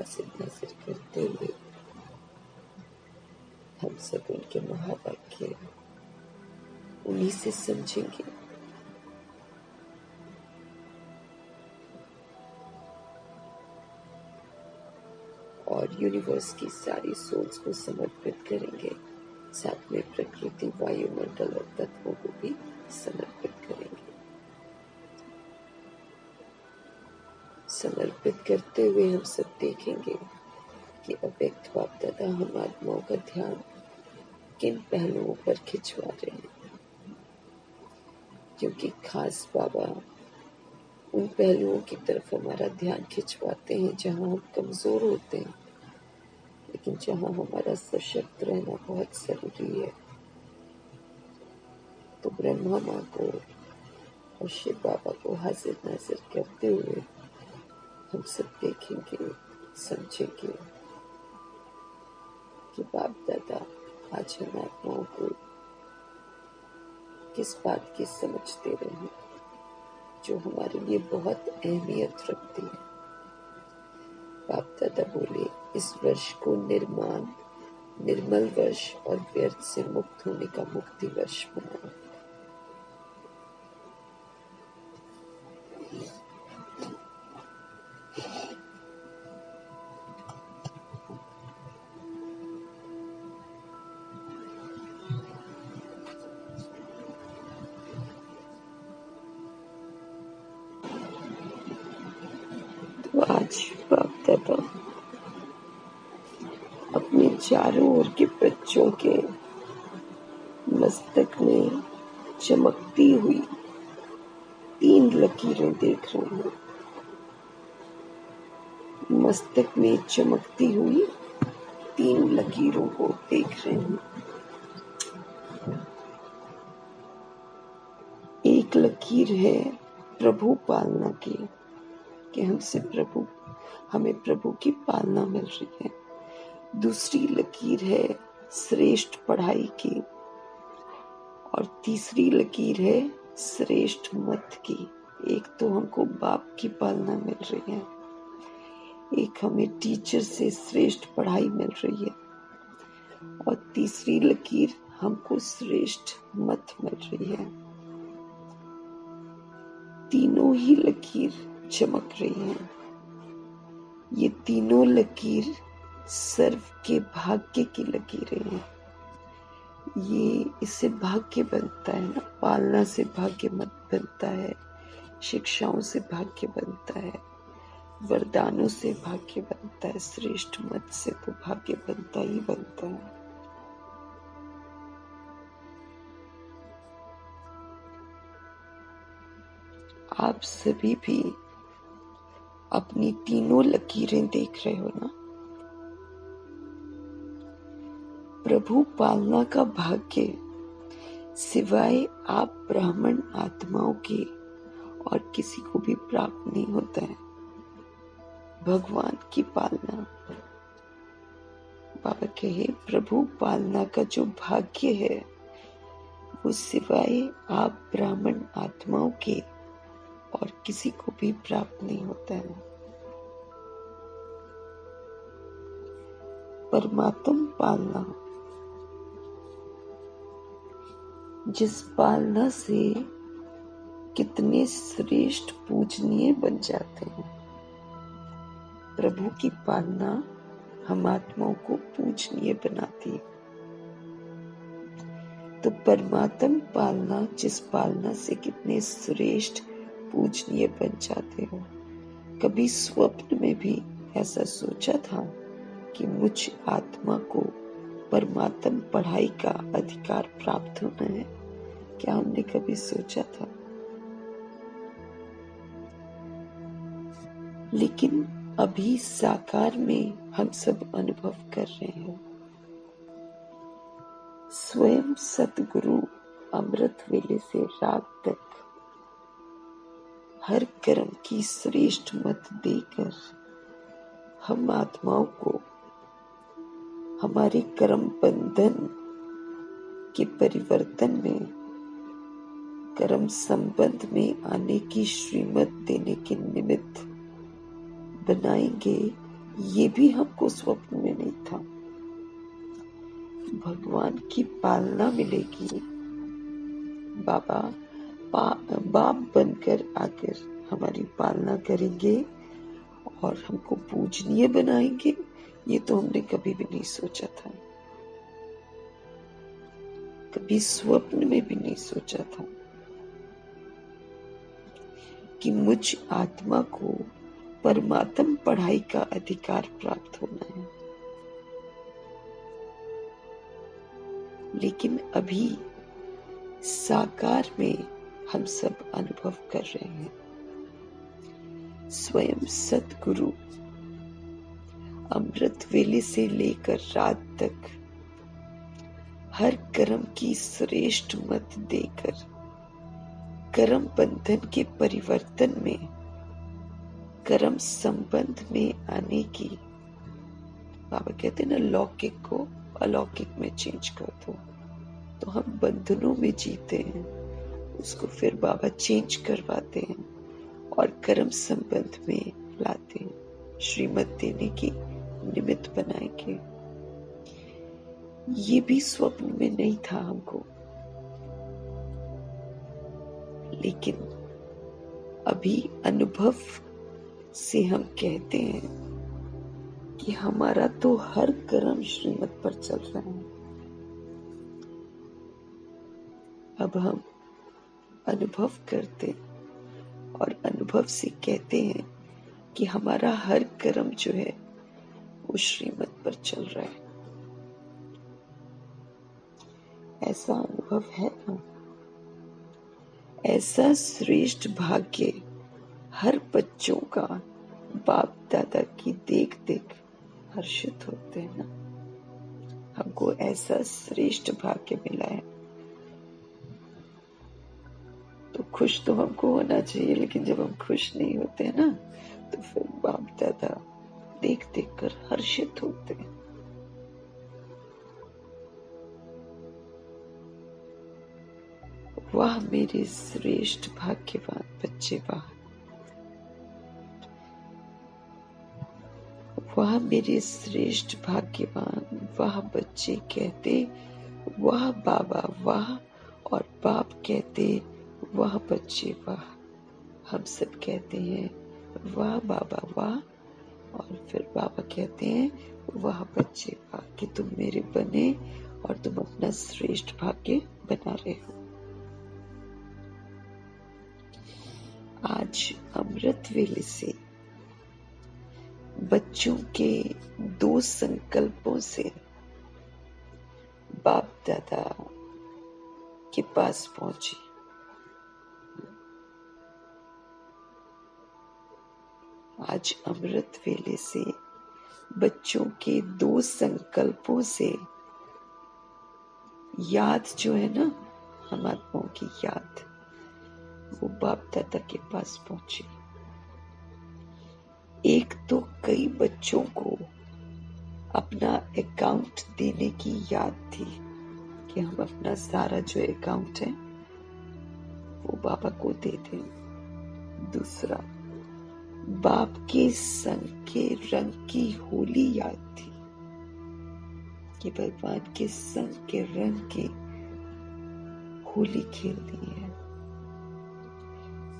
हासिल नासिर करते हुए हम सब उनके महावाक्य उन्हीं से समझेंगे। और यूनिवर्स की सारी सोल्स को समर्पित करेंगे, साथ में प्रकृति, वायुमंडल और तत्वों को भी समर्पित करेंगे। समर्पित करते हुए हम सब देखेंगे कि अव्यक्त बाप दादा हम आत्माओं का ध्यान किन पहलुओं पर खिंचवा रहे हैं, क्योंकि खास बाबा उन पहलुओं की तरफ हमारा ध्यान खिंचवाते हैं जहां हम कमजोर होते हैं, लेकिन जहां हमारा सशक्त रहना बहुत जरूरी है। तो ब्रह्मा माँ को और शिव बाबा को हाजिर नाजिर करते हुए हम सब देखेंगे, समझेंगे कि बाप दादा आज हम आत्माओं को किस बात की समझ दे रहे हैं जो हमारे लिए बहुत अहमियत रखती है। बाप दादा बोले, इस वर्ष को निर्मल वर्ष और व्यर्थ से मुक्त होने का मुक्ति वर्ष मनाओ। तो आज बाप दादा अपने चारों ओर के बच्चों के मस्तक में चमकती हुई 3 लकीरें देख रहे हैं। मस्तक में चमकती हुई 3 लकीरों को देख रहे हैं। एक लकीर है प्रभु पालना की, कि हमें प्रभु की पालना मिल रही है। दूसरी लकीर है श्रेष्ठ पढ़ाई की, और तीसरी लकीर है श्रेष्ठ मत की। एक तो हमको बाप की पालना मिल रही है, एक हमें टीचर से श्रेष्ठ पढ़ाई मिल रही है, और तीसरी लकीर हमको श्रेष्ठ मत मिल रही है। तीनों ही लकीर चमक रही हैं। ये तीनों लकीर सर्व के भाग्य की लकीरें हैं। ये इससे भाग्य बनता है ना, पालना से भाग्य मत बनता है, शिक्षाओं से भाग्य बनता है, वरदानों से भाग्य बनता है, श्रेष्ठ मत से तो भाग्य बनता ही बनता है। आप सभी भी अपनी तीनों लकीरें देख रहे हो ना। प्रभु पालना का भाग्य सिवाय आप ब्राह्मण आत्माओं के और किसी को भी प्राप्त नहीं होता है। भगवान की पालना, बाबा कहे, प्रभु पालना का जो भाग्य है वो सिवाय आप ब्राह्मण आत्माओं के और किसी को भी प्राप्त नहीं होता है। परमात्म पालना, जिस पालना से कितने श्रेष्ठ पूजनीय बन जाते हैं। प्रभु की पालना हम आत्माओं को पूजनीय बनाती है। तो परमात्म पालना, जिस पालना से कितने श्रेष्ठ पूजनीय बन जाते हो। कभी स्वप्न में भी ऐसा सोचा था कि मुझ आत्मा को परमात्म पढ़ाई का अधिकार प्राप्त होना है? क्या हमने कभी सोचा था? लेकिन अभी साकार में हम सब अनुभव कर रहे हैं। स्वयं सतगुरु अमृत वेले से रात तक हर कर्म की श्रेष्ठ मत देकर हम आत्माओं को हमारे कर्म बंधन के परिवर्तन में, कर्म संबंध में आने की श्रीमत देने के निमित्त बनाएंगे ये भी हमको स्वप्न में नहीं था। भगवान की पालना मिलेगी, बाबा बाप बनकर आकर हमारी पालना करेंगे और हमको पूजनीय बनाएंगे, ये तो हमने कभी भी नहीं सोचा था, कभी स्वप्न में भी नहीं सोचा था कि मुझ आत्मा को परमात्म पढ़ाई का अधिकार प्राप्त होना है। लेकिन अभी साकार में हम सब अनुभव कर रहे हैं। स्वयं सतगुरु अमृत वेले से लेकर रात तक हर कर्म की श्रेष्ठ मत देकर कर्म बंधन के परिवर्तन में कर्म संबंध में आने की, बाबा कहते हैं ना, लौकिक को अलौकिक में चेंज कर दो। तो हम बंधनों में जीते हैं, उसको फिर बाबा चेंज करवाते हैं और कर्म संबंध में लाते हैं, श्रीमत देने की निमित्त बनाएंगे। ये भी स्वप्न में नहीं था हमको, लेकिन अभी अनुभव से हम कहते हैं कि हमारा तो हर कर्म श्रीमत पर चल रहा है। अब हम अनुभव करते और अनुभव से कहते हैं कि हमारा हर कर्म जो है वो श्रीमत पर चल रहा है। ऐसा अनुभव है ना? ऐसा श्रेष्ठ भाग्य हर बच्चों का बाप दादा की देख देख हर्षित होते हैं ना। हमको ऐसा श्रेष्ठ भाग्य मिला है, तो खुश तो हमको होना चाहिए, लेकिन जब हम खुश नहीं होते हैं ना, तो फिर बाप दादा देख देख कर हर्षित होते हैं। वाह मेरे श्रेष्ठ भाग्यवान बच्चे, वाह वाह मेरे श्रेष्ठ भाग्यवान, वाह बच्चे कहते वाह बाबा वाह, और बाप कहते वाह बच्चे वाह। हम सब कहते हैं वाह बाबा वाह, और फिर बाबा कहते हैं वाह बच्चे वाह, कि तुम मेरे बने और तुम अपना श्रेष्ठ भाग्य बना रहे हो। आज अमृत वेले से बच्चों के 2 संकल्पों से बाप दादा के पास पहुंची। आज अमृत वेले से बच्चों के 2 संकल्पों से याद जो है ना, हम आत्माओं की याद, वो बाप दादा के पास पहुंची। एक तो कई बच्चों को अपना अकाउंट देने की याद थी कि हम अपना सारा जो अकाउंट है वो बाबा को दे दें। दूसरा, बाप के संग के रंग की होली याद थी कि भगवान के संग के रंग की होली खेलनी है।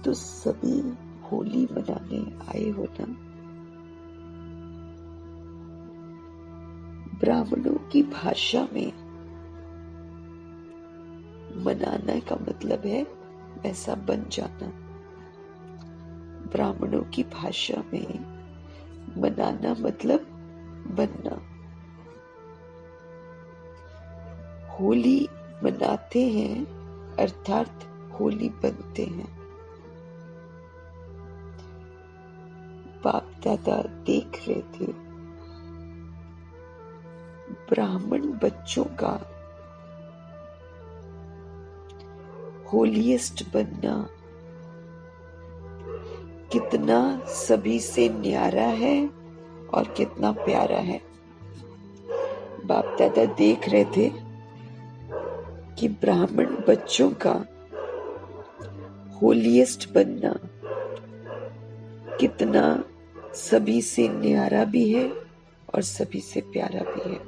तो सभी होली मनाने आए हो ना। ब्राह्मणों की भाषा में मनाना का मतलब है वैसा बन जाना। ब्राह्मणों की भाषा में मनाना मतलब बनना। होली मनाते हैं अर्थात होली बनते हैं। बाप दादा देख रहे थे ब्राह्मण बच्चों का होलीएस्ट बनना कितना सभी से न्यारा है और कितना प्यारा है। बाप दादा देख रहे थे कि ब्राह्मण बच्चों का होलीएस्ट बनना कितना सभी से न्यारा भी है और सभी से प्यारा भी है।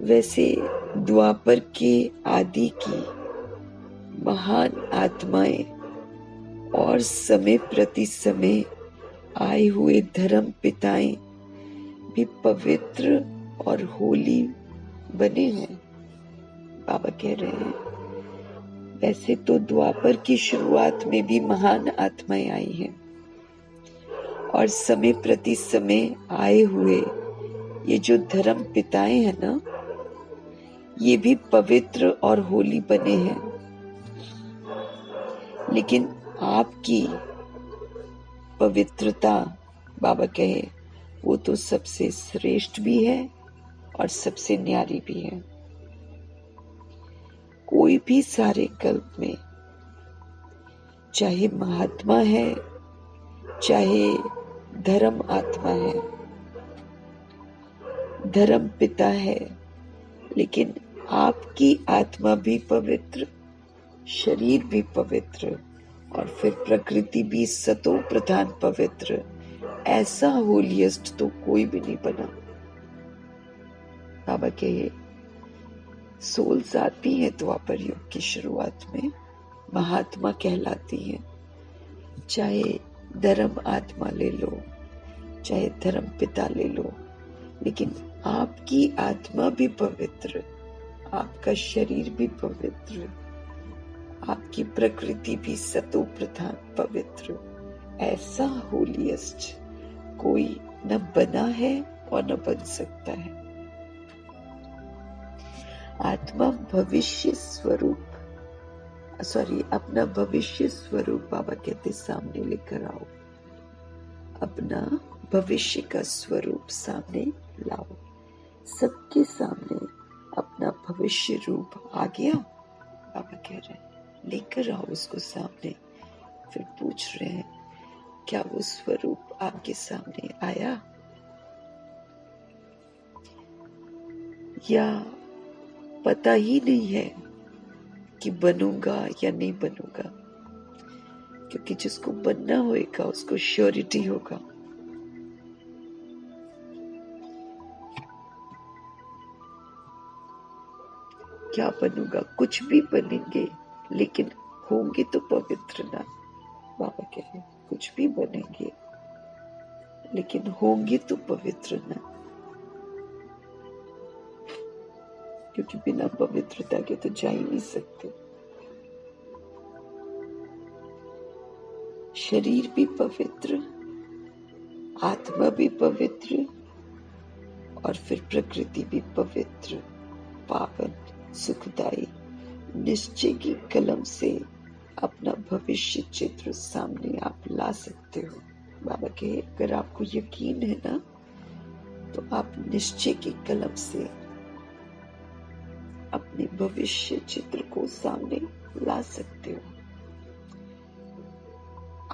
वैसे द्वापर के आदि की महान आत्माएं और समय प्रति समय आए हुए धर्म पिताएं भी पवित्र और होली बने हैं। बाबा कह रहे हैं वैसे तो द्वापर की शुरुआत में भी महान आत्माएं आई हैं और समय प्रति समय आए हुए ये जो धर्म पिताएं हैं ना, ये भी पवित्र और होली बने हैं। लेकिन आपकी पवित्रता, बाबा कहे, वो तो सबसे श्रेष्ठ भी है और सबसे न्यारी भी है। कोई भी सारे कल्प में चाहे महात्मा है चाहे धर्म आत्मा है, धर्म पिता है, लेकिन आपकी आत्मा भी पवित्र, शरीर भी पवित्र और फिर प्रकृति भी सतो प्रधान पवित्र। ऐसा होलिएस्ट तो कोई भी नहीं बना। बाबा कहे सोल्स आती है द्वापर युग की शुरुआत में, महात्मा कहलाती है। चाहे धर्म आत्मा ले लो चाहे धर्म पिता ले लो, लेकिन आपकी आत्मा भी पवित्र, आपका शरीर भी पवित्र, आपकी प्रकृति भी सतो प्रधान पवित्र। ऐसा होलिएस्ट कोई न बना है और न बन सकता है। आत्मा भविष्य स्वरूप अपना भविष्य स्वरूप बाबा कहते सामने लेकर आओ, अपना भविष्य का स्वरूप सामने लाओ। सबके सामने अपना भविष्य रूप आ गया, बाबा कह रहे हैं लेकर आओ उसको सामने। फिर पूछ रहे हैं क्या वो स्वरूप आपके सामने आया, या पता ही नहीं है कि बनूंगा या नहीं बनूंगा? क्योंकि जिसको बनना होगा उसको श्योरिटी होगा। क्या बनूंगा? कुछ भी बनेंगे लेकिन होंगे तो पवित्र ना। बाबा कह रहे कुछ भी बनेंगे लेकिन होंगे तो पवित्र ना, क्योंकि बिना पवित्रता के तो जा ही नहीं सकते। शरीर भी पवित्र, आत्मा भी पवित्र और फिर प्रकृति भी पवित्र, पावन, सुखदायी। निश्चय की कलम से अपना भविष्य चित्र सामने आप ला सकते हो। बाबा के अगर आपको यकीन है ना, तो आप निश्चय की कलम से अपने भविष्य चित्र को सामने ला सकते हो।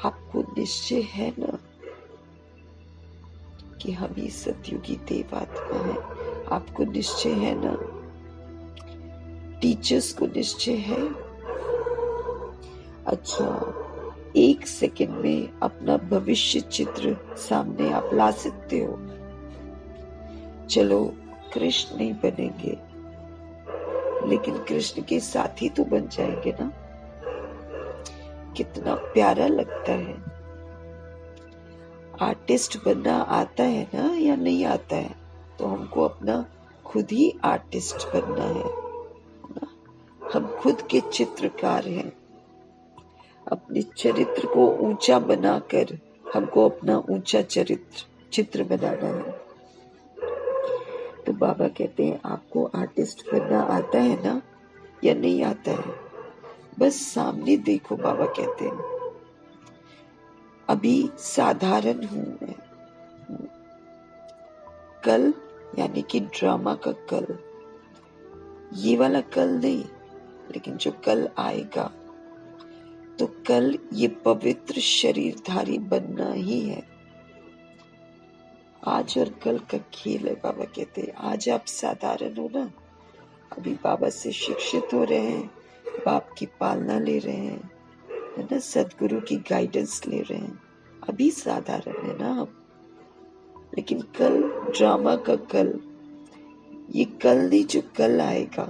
आपको निश्चय है ना कि हम ही सतयुगी देवात्मा है। आपको निश्चय है ना, टीचर्स को निश्चय है। अच्छा, 1 सेकंड में अपना भविष्य चित्र सामने आप ला सकते हो। चलो कृष्ण नहीं बनेंगे लेकिन कृष्ण के साथी तो बन जाएंगे ना। कितना प्यारा लगता है। आर्टिस्ट बनना आता है ना या नहीं आता है? तो हमको अपना खुद ही आर्टिस्ट बनना है ना? हम खुद के चित्रकार हैं। अपने चरित्र को ऊंचा बनाकर हमको अपना ऊंचा चित्र बनाना है। तो बाबा कहते हैं आपको आर्टिस्ट बनना आता है ना या नहीं आता है? बस सामने देखो। बाबा कहते हैं अभी साधारण हूं मैं, कल यानी कि ड्रामा का कल, ये वाला कल नहीं, लेकिन जो कल आएगा, तो कल ये पवित्र शरीरधारी बनना ही है। आज और कल का खेल है। बाबा कहते हैं आज आप साधारण हो ना, अभी बाबा से शिक्षित हो रहे हैं, बाप की पालना ले रहे हैं, है ना, सदगुरु की गाइडेंस ले रहे हैं। अभी साधारण है ना हम, लेकिन कल ड्रामा का कल, ये कल नहीं जो कल आएगा,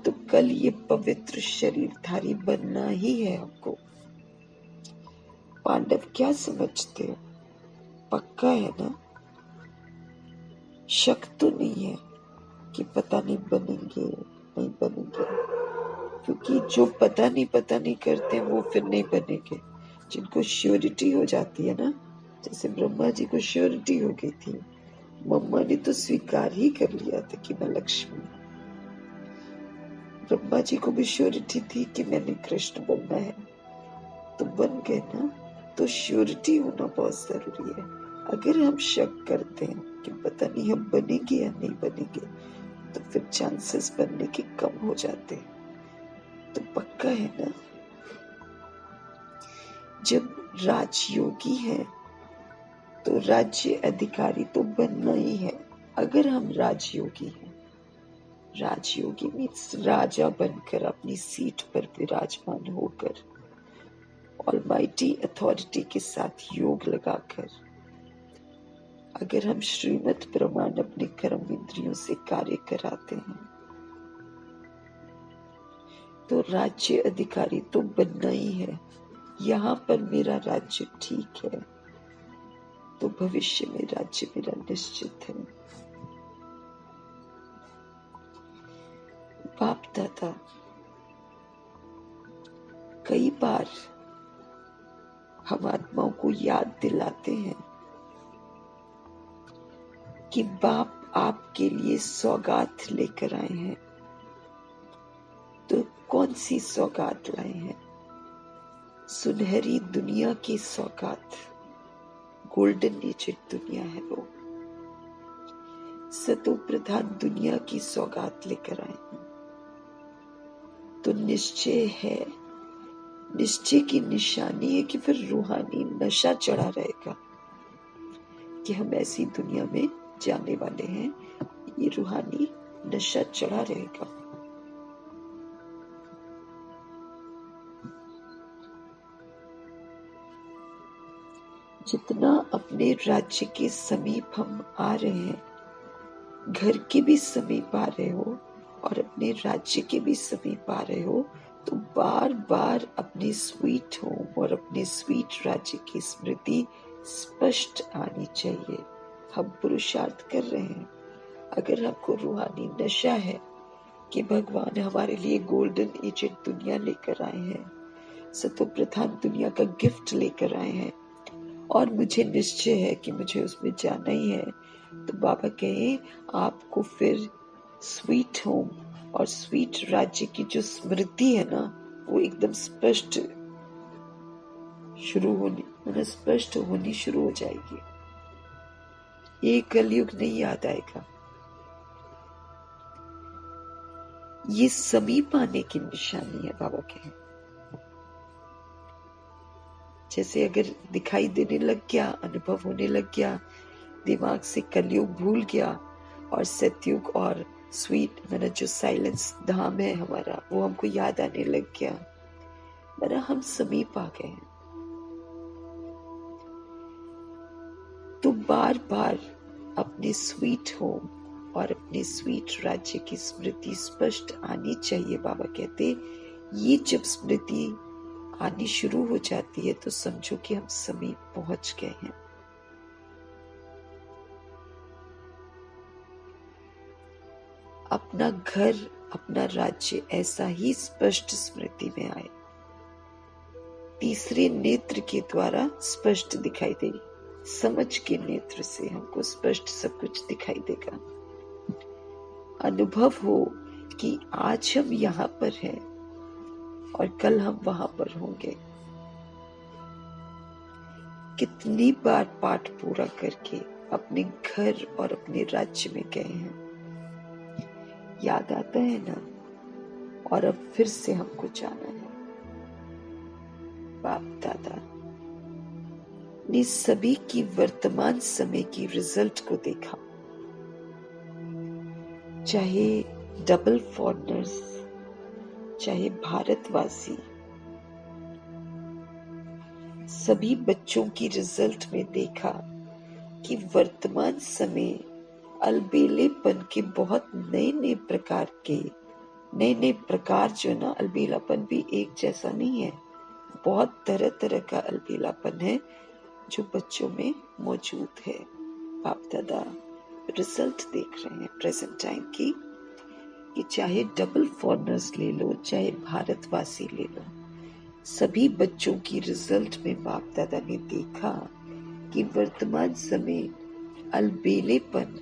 तो कल ये पवित्र शरीरधारी बनना ही है हमको। पांडव क्या समझते हो? पक्का है ना? शक तो नहीं है कि पता नहीं बनेंगे नहीं बनेंगे, क्योंकि जो पता नहीं करते वो फिर नहीं बनेंगे। जिनको श्योरिटी हो जाती है ना, जैसे ब्रह्मा जी को श्योरिटी हो गई थी, मम्मा ने तो स्वीकार ही कर लिया था कि मैं लक्ष्मी। ब्रह्मा जी को भी श्योरिटी थी कि मैंने कृष्ण बनना है, तो बन गए ना। तो श्योरिटी होना बहुत जरूरी है। अगर हम शक करते हैं कि पता नहीं हम बनेंगे या नहीं बनेंगे, तो फिर चांसेस बनने के कम हो जाते हैं। तो पक्का है ना? जब राजयोगी है तो राज्य अधिकारी तो बनना ही है। अगर हम राजयोगी हैं, राजयोगी मीन्स राजा बनकर अपनी सीट पर विराजमान होकर, ऑलमाइटी अथॉरिटी के साथ योग लगाकर, अगर हम श्रीमत प्रमाण अपने कर्म इंद्रियों से कार्य कराते हैं, तो राज्य अधिकारी तो बनना ही है। यहाँ पर मेरा राज्य ठीक है, तो भविष्य में राज्य मेरा निश्चित है। बाप दादा कई बार हम आत्माओं को याद दिलाते हैं कि बाप आपके लिए सौगात लेकर आए हैं। तो कौन सी सौगात लाए हैं? सुनहरी दुनिया की सौगात, गोल्डन एजेड दुनिया है वो। सतो प्रधान दुनिया की सौगात लेकर आए हैं। तो निश्चय है, निश्चय की निशानी है कि फिर रूहानी नशा चढ़ा रहेगा कि हम ऐसी दुनिया में जाने वाले हैं। ये रूहानी नशा चढ़ा रहेगा। जितना अपने राज्य के समीप हम आ रहे हैं, घर के भी समीप आ रहे हो और अपने राज्य के भी समीप आ रहे हो, तो बार बार अपने स्वीट होम और अपने स्वीट राज्य की स्मृति स्पष्ट आनी चाहिए। हम पुरुषार्थ कर रहे हैं। अगर हमको रूहानी नशा है कि भगवान हमारे लिए गोल्डन एजेड दुनिया लेकर आए हैं, सतो प्रधान दुनिया का गिफ्ट लेकर आए हैं, और मुझे निश्चय है कि मुझे उसमें जाना ही है, तो बाबा कहे आपको फिर स्वीट होम और स्वीट राज्य की जो स्मृति है ना, वो एकदम स्पष्ट होनी शुरू हो जाएगी। ये कलयुग नहीं याद आएगा। ये समीप आने की निशानी है बाबा कहे। जैसे अगर दिखाई देने लग गया, अनुभव होने लग गया, दिमाग से कलयुग भूल गया और सतयुग और स्वीट मैंने जो साइलेंस धाम है हमारा, वो हमको याद आने लग गया, मैंने हम समीप आ गए हैं। तो बार बार अपने स्वीट होम और अपने स्वीट राज्य की स्मृति स्पष्ट आनी चाहिए। बाबा कहते ये जब स्मृति आनी शुरू हो जाती है तो समझो कि हम समीप पहुंच गए हैं। अपना घर, अपना राज्य ऐसा ही स्पष्ट स्मृति में आए, तीसरे नेत्र के द्वारा स्पष्ट दिखाई दे। समझ के नेत्र से हमको स्पष्ट सब कुछ दिखाई देगा। अनुभव हो कि आज हम यहाँ पर हैं और कल हम वहां पर होंगे। कितनी बार पाठ पूरा करके अपने घर और अपने राज्य में गए हैं, याद आता है ना? और अब फिर से हमको जाना है। बाप दादा ने सभी की वर्तमान समय की रिजल्ट को देखा, चाहे डबल फॉरनर्स, चाहे भारतवासी, सभी बच्चों की रिजल्ट में देखा कि वर्तमान समय अलबेलेपन के बहुत नए नए प्रकार जो ना, अलबेलापन भी एक जैसा नहीं है, बहुत तरह तरह का अलबेलापन है जो बच्चों में मौजूद है। बाप दादा रिजल्ट देख रहे हैं प्रेजेंट टाइम की, कि चाहे डबल फॉरनर्स ले लो, चाहे भारतवासी ले लो, सभी बच्चों की रिजल्ट में बाप दादा ने देखा कि वर्तमान समय अलबेलेपन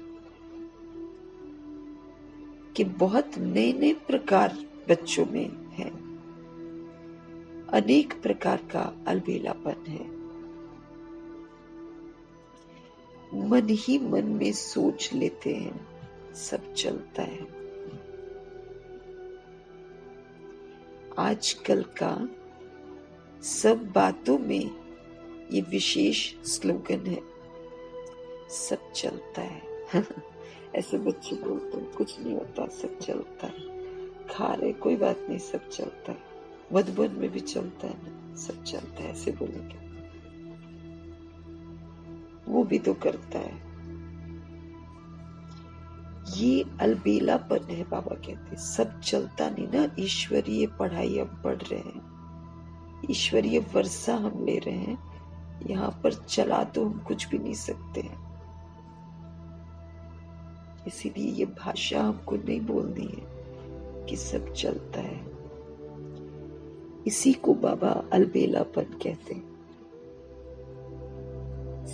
के बहुत नए नए प्रकार बच्चों में है। अनेक प्रकार का अलबेलापन है। मन ही मन में सोच लेते हैं, सब चलता है। आजकल का सब बातों में ये विशेष स्लोगन है, सब चलता है। ऐसे बच्चे बोलते हैं कुछ नहीं होता, सब चलता है। खा रहे कोई बात नहीं, सब चलता है। मधुबन में भी चलता है ना, सब चलता है, ऐसे बोलेंगे। वो भी तो करता है। ये अलबेलापन है। बाबा कहते सब चलता नहीं ना। ईश्वरीय पढ़ाई हम पढ़ रहे हैं, ईश्वरीय वर्षा हम ले रहे हैं, यहाँ पर चला तो हम कुछ भी नहीं सकते हैं। इसीलिए ये भाषा हमको नहीं बोलनी है कि सब चलता है। इसी को बाबा अलबेलापन कहते हैं।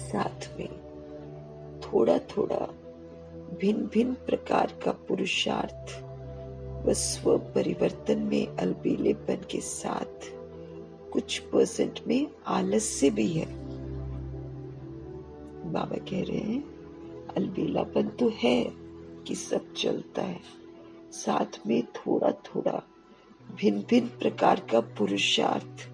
साथ में थोड़ा थोड़ा भिन्न भिन्न प्रकार का पुरुषार्थ व स्व परिवर्तन में अलबेलेपन के साथ कुछ परसेंट में आलस्य भी है। बाबा कह रहे हैं अलबेलापन तो है कि सब चलता है, साथ में थोड़ा थोड़ा भिन्न भिन्न प्रकार का पुरुषार्थ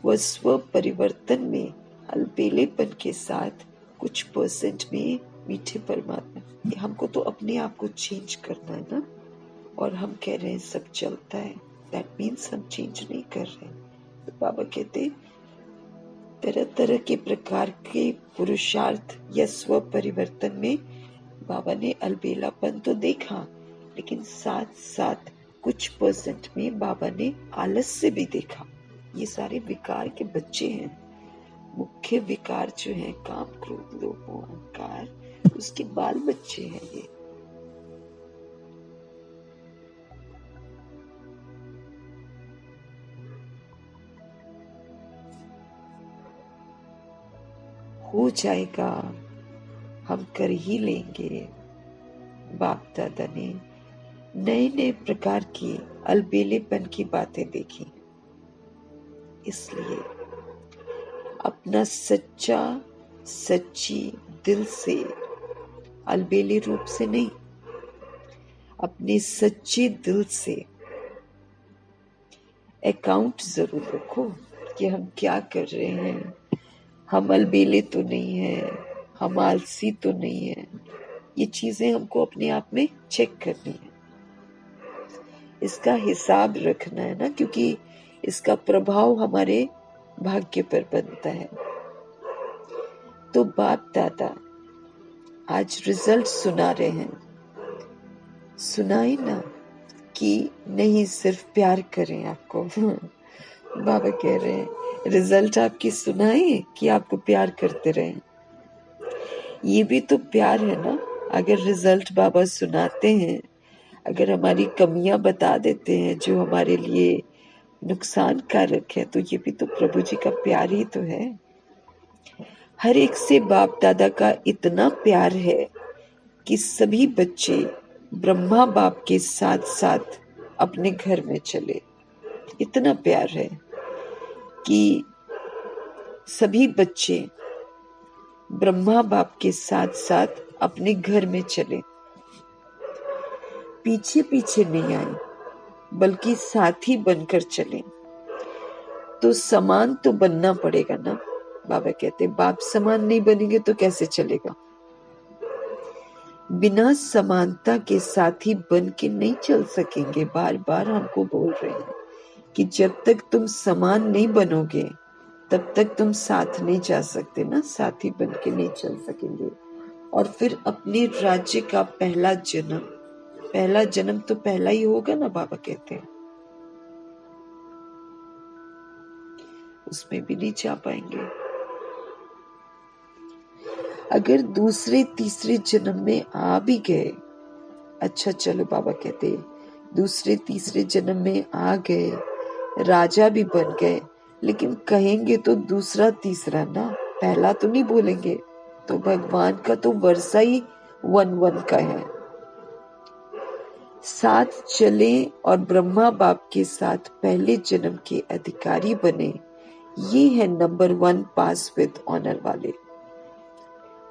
व स्व परिवर्तन में अलबेलेपन के साथ कुछ परसेंट में मीठे परमात्मा। हमको तो अपने आप को चेंज करना है ना, और हम कह रहे हैं सब चलता है। दैट मीन्स हम चेंज नहीं कर रहे। तो बाबा कहते तरह तरह के प्रकार के पुरुषार्थ या स्व परिवर्तन में बाबा ने अलबेलापन तो देखा, लेकिन साथ साथ कुछ परसेंट में बाबा ने आलस्य भी देखा। ये सारे विकार के बच्चे हैं। मुख्य विकार जो है काम क्रोध लोभ मोह अहंकार, उसके बाल बच्चे हैं ये। हो जाएगा, हम कर ही लेंगे। बाप दादा ने नए नए प्रकार की अलबेलेपन की बातें देखी, इसलिए अपना सच्चा सच्ची दिल से, अलबेले रूप से नहीं, अपने सच्चे दिल से अकाउंट जरूर रखो कि हम क्या कर रहे हैं। हम अलबेले तो नहीं है, हम आलसी तो नहीं है। ये चीजें हमको अपने आप में चेक करनी है, इसका हिसाब रखना है ना, क्योंकि इसका प्रभाव हमारे भाग्य पर बनता है। तो बाप दादा आज रिजल्ट सुना रहे हैं, सुनाए ना कि नहीं सिर्फ प्यार करें आपको। बाबा कह रहे हैं रिजल्ट आपकी सुनाए कि आपको प्यार करते रहें। ये भी तो प्यार है ना। अगर रिजल्ट बाबा सुनाते हैं, अगर हमारी कमियां बता देते हैं जो हमारे लिए नुकसान कारक है, तो ये भी तो प्रभु जी का प्यार ही तो है। हर एक से बाप दादा का इतना प्यार है कि सभी बच्चे ब्रह्मा बाप के साथ साथ अपने घर में चले। इतना प्यार है कि सभी बच्चे ब्रह्मा बाप के साथ साथ अपने घर में चले, पीछे पीछे नहीं आए, बल्कि साथी बनकर चले। तो समान तो बनना पड़ेगा ना। बाबा कहते बाप समान नहीं बनेंगे तो कैसे चलेगा। बिना समानता के साथी बन के नहीं चल सकेंगे। बार बार हमको बोल रहे हैं कि जब तक तुम समान नहीं बनोगे तब तक तुम साथ नहीं जा सकते ना, साथी बन के नहीं चल सकेंगे। और फिर अपने राज्य का पहला जन्म तो पहला ही होगा ना, बाबा कहते हैं, उसमें भी नहीं जा पाएंगे। अगर दूसरे तीसरे जन्म में आ भी गए, अच्छा चलो बाबा कहते दूसरे तीसरे जन्म में आ गए, राजा भी बन गए, लेकिन कहेंगे तो दूसरा तीसरा ना, पहला तो नहीं बोलेंगे। तो भगवान का तो वर्षा ही 1-1 का है। साथ चले और ब्रह्मा बाप के साथ पहले जन्म के अधिकारी बने, ये है नंबर 1 पास विद ऑनर वाले।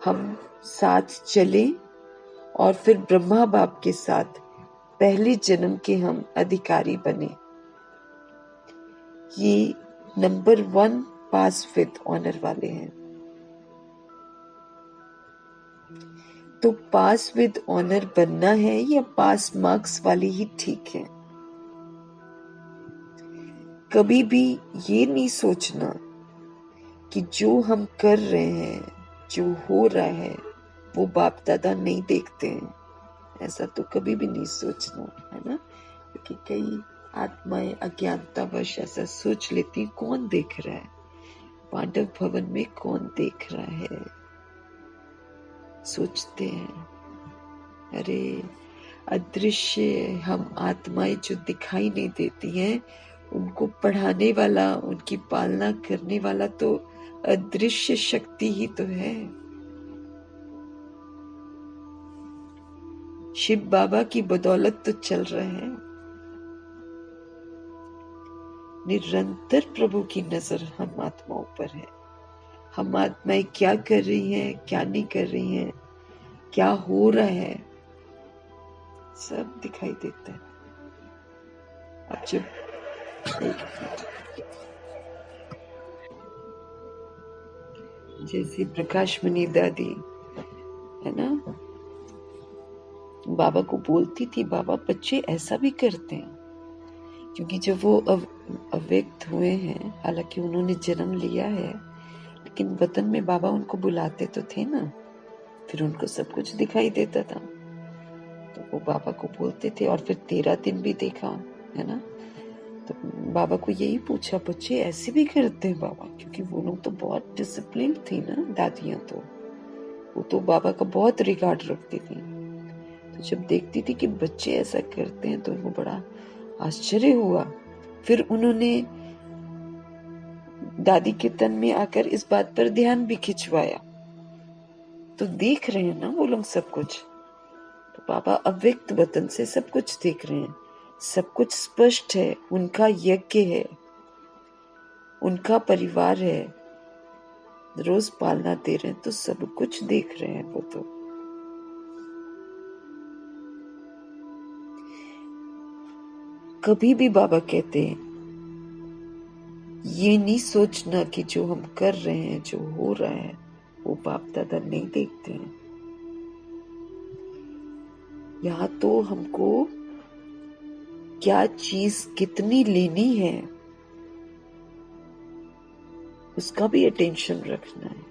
हम साथ चले और फिर ब्रह्मा बाप के साथ पहले जन्म के हम अधिकारी बने, ये नंबर 1 पास विद ऑनर वाले हैं। तो पास विद ऑनर बनना है या पास मार्क्स वाले ही ठीक है? कभी भी ये नहीं सोचना कि जो हम कर रहे हैं, जो हो रहा है, वो बाप दादा नहीं देखते हैं। ऐसा तो कभी भी नहीं सोचना, है ना? क्योंकि कई आत्माएं अज्ञानतावश ऐसा सोच लेती, कौन देख रहा है, पांडव भवन में कौन देख रहा है, सोचते हैं। अरे अदृश्य हम आत्माएं जो दिखाई नहीं देती हैं, उनको पढ़ाने वाला, उनकी पालना करने वाला तो अदृश्य शक्ति ही तो है। शिव बाबा की बदौलत तो चल रहे हैं। निरंतर प्रभु की नजर हम आत्माओं पर है। हम आत्माएं क्या कर रही हैं, क्या नहीं कर रही हैं, क्या हो रहा है, सब दिखाई देता है। अब जब जैसे प्रकाश मणि दादी है ना, बाबा को बोलती थी, बाबा बच्चे ऐसा भी करते हैं। क्योंकि जब वो अव्यक्त हुए हैं, हालांकि उन्होंने जन्म लिया है, लेकिन वतन में बाबा उनको बुलाते तो थे ना, फिर उनको सब कुछ दिखाई देता था। तो वो बाबा को बोलते थे, और फिर 13 दिन भी देखा, है ना। तो बाबा को यही पूछा, बच्चे ऐसे भी करते हैं बाबा? क्योंकि वो लोग तो बहुत डिसिप्लिन थी ना, दादियां तो, वो तो बाबा का बहुत रिगार्ड रखती थी। तो जब देखती थी कि बच्चे ऐसा करते हैं तो उनको बड़ा आश्चर्य हुआ। फिर उन्होंने दादी के तन में आकर इस बात पर ध्यान भी खिंचवाया। तो देख रहे हैं ना वो लोग सब कुछ। तो बाबा अव्यक्त वतन से सब कुछ देख रहे हैं, सब कुछ स्पष्ट है। उनका यज्ञ है, उनका परिवार है, रोज पालना दे रहे हैं, तो सब कुछ देख रहे हैं वो तो। कभी भी बाबा कहते हैं ये नहीं सोचना कि जो हम कर रहे हैं, जो हो रहा है, वो बाप दादा नहीं देखते हैं। यहाँ तो हमको क्या चीज कितनी लेनी है उसका भी अटेंशन रखना है।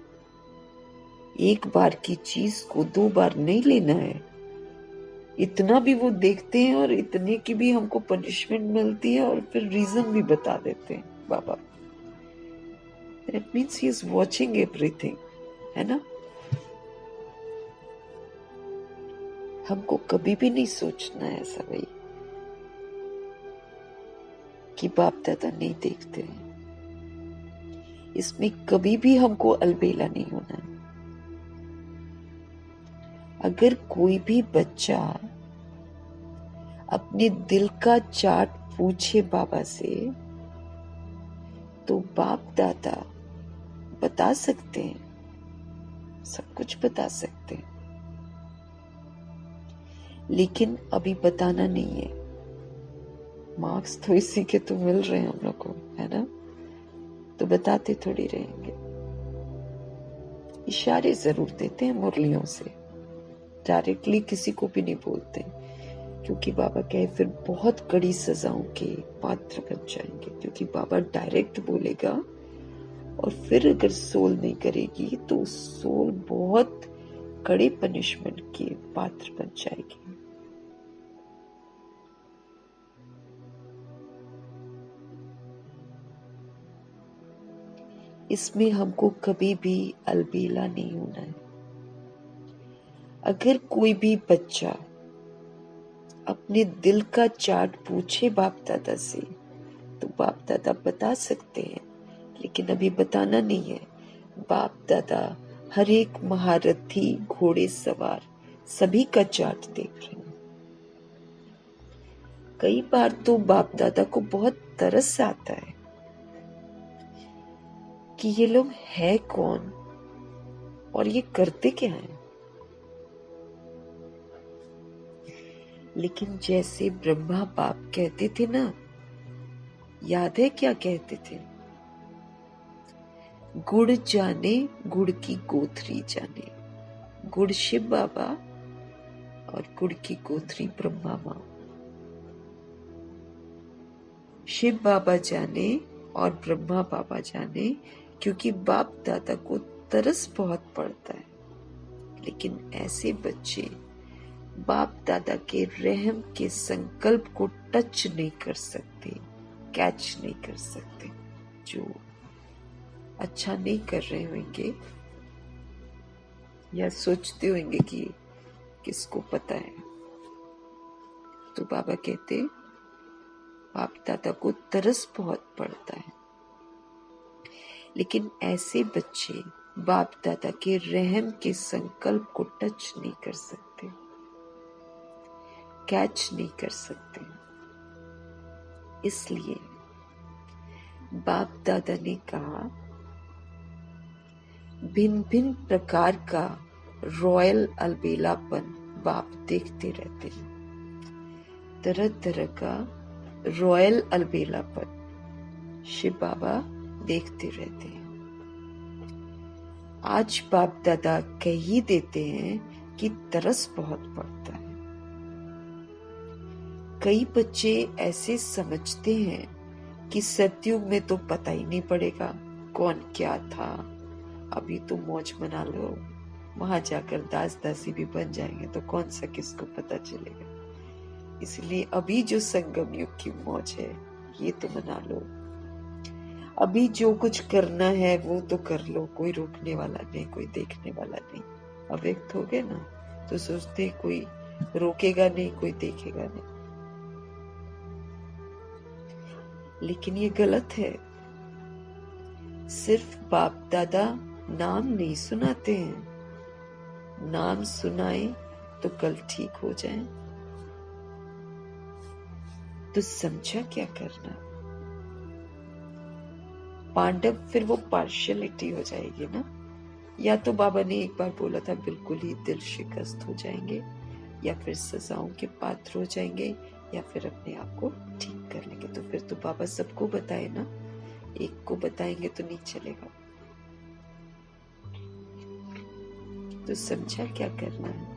एक बार की चीज को 2 बार नहीं लेना है। इतना भी वो देखते हैं और इतने की भी हमको पनिशमेंट मिलती है, और फिर रीजन भी बता देते हैं बाबा। That means he is watching everything, है ना। हमको कभी भी नहीं सोचना है ऐसा भाई कि बाप दादा नहीं देखते हैं। इसमें कभी भी हमको अलबेला नहीं होना है। अगर कोई भी बच्चा अपने दिल का चार्ट पूछे बाबा से, तो बाप दादा बता सकते हैं, सब कुछ बता सकते हैं, लेकिन अभी बताना नहीं है। मार्क्स तो इसी के तो मिल रहे हैं हम लोग को, है ना। तो बताते थोड़ी रहेंगे, इशारे जरूर देते हैं मुरलियों से, डायरेक्टली किसी को भी नहीं बोलते, क्योंकि बाबा कहे फिर बहुत कड़ी सजाओं के पात्र बन जाएंगे। क्योंकि बाबा डायरेक्ट बोलेगा और फिर अगर सोल नहीं करेगी तो सोल बहुत कड़े पनिशमेंट के पात्र बन जाएगी। इसमें हमको कभी भी अलबेला नहीं होना है। अगर कोई भी बच्चा अपने दिल का चार्ट पूछे बाप दादा से तो बाप दादा बता सकते हैं, लेकिन अभी बताना नहीं है। बाप दादा हर एक महारथी, घोड़े सवार सभी का चार्ट देख रहे हैं। कई बार तो बाप दादा को बहुत तरस आता है कि ये लोग है कौन और ये करते क्या हैं। लेकिन जैसे ब्रह्मा बाप कहते थे ना, याद है क्या कहते थे? गुड़ जाने गुड़ की गोथरी जाने, गुड़ शिव बाबा और गुड़ की गोथरी ब्रह्मा माँ। शिव बाबा जाने और ब्रह्मा बाबा जाने, क्योंकि बाप दादा को तरस बहुत पड़ता है। लेकिन ऐसे बच्चे बाप दादा के रहम के संकल्प को टच नहीं कर सकते, कैच नहीं कर सकते। जो अच्छा नहीं कर रहे होंगे या सोचते होंगे कि किसको पता है, तो बाबा कहते बाप दादा को तरस बहुत पड़ता है। लेकिन ऐसे बच्चे बाप दादा के रहम के संकल्प को टच नहीं कर सकते, कैच नहीं कर सकते। इसलिए बाप दादा ने कहा, भिन्न भिन्न प्रकार का रॉयल अलबेलापन बाप देखते रहते हैं। तरह तरह का रॉयल अलबेलापन शिव बाबा देखते रहते हैं। आज बाप दादा कह ही देते हैं कि तरस बहुत पड़ता है। कई बच्चे ऐसे समझते हैं कि सतयुग में तो पता ही नहीं पड़ेगा कौन क्या था, अभी तो मौज मना लो, वहां जाकर दास दासी भी बन जाएंगे तो कौन सा किसको पता चलेगा। इसलिए अभी जो संगम युग की मौज है ये तो मना लो, अभी जो कुछ करना है वो तो कर लो, कोई रोकने वाला नहीं, कोई देखने वाला नहीं। अव्यक्त हो गए ना तो सोचते कोई रोकेगा नहीं, कोई देखेगा नहीं। लेकिन ये गलत है। सिर्फ बाप दादा नाम नहीं सुनाते हैं, नाम सुनाए तो कल ठीक हो जाए। तो समझा क्या करना? पांडव फिर वो पार्शियलिटी हो जाएगी ना। या तो बाबा ने एक बार बोला था बिल्कुल ही दिल शिकस्त हो जाएंगे, या फिर सजाओं के पात्र हो जाएंगे, या फिर अपने आप को ठीक कर लेंगे। तो फिर तो बाबा सबको बताए ना, एक को बताएंगे तो नहीं चलेगा। तो समझा क्या करना है?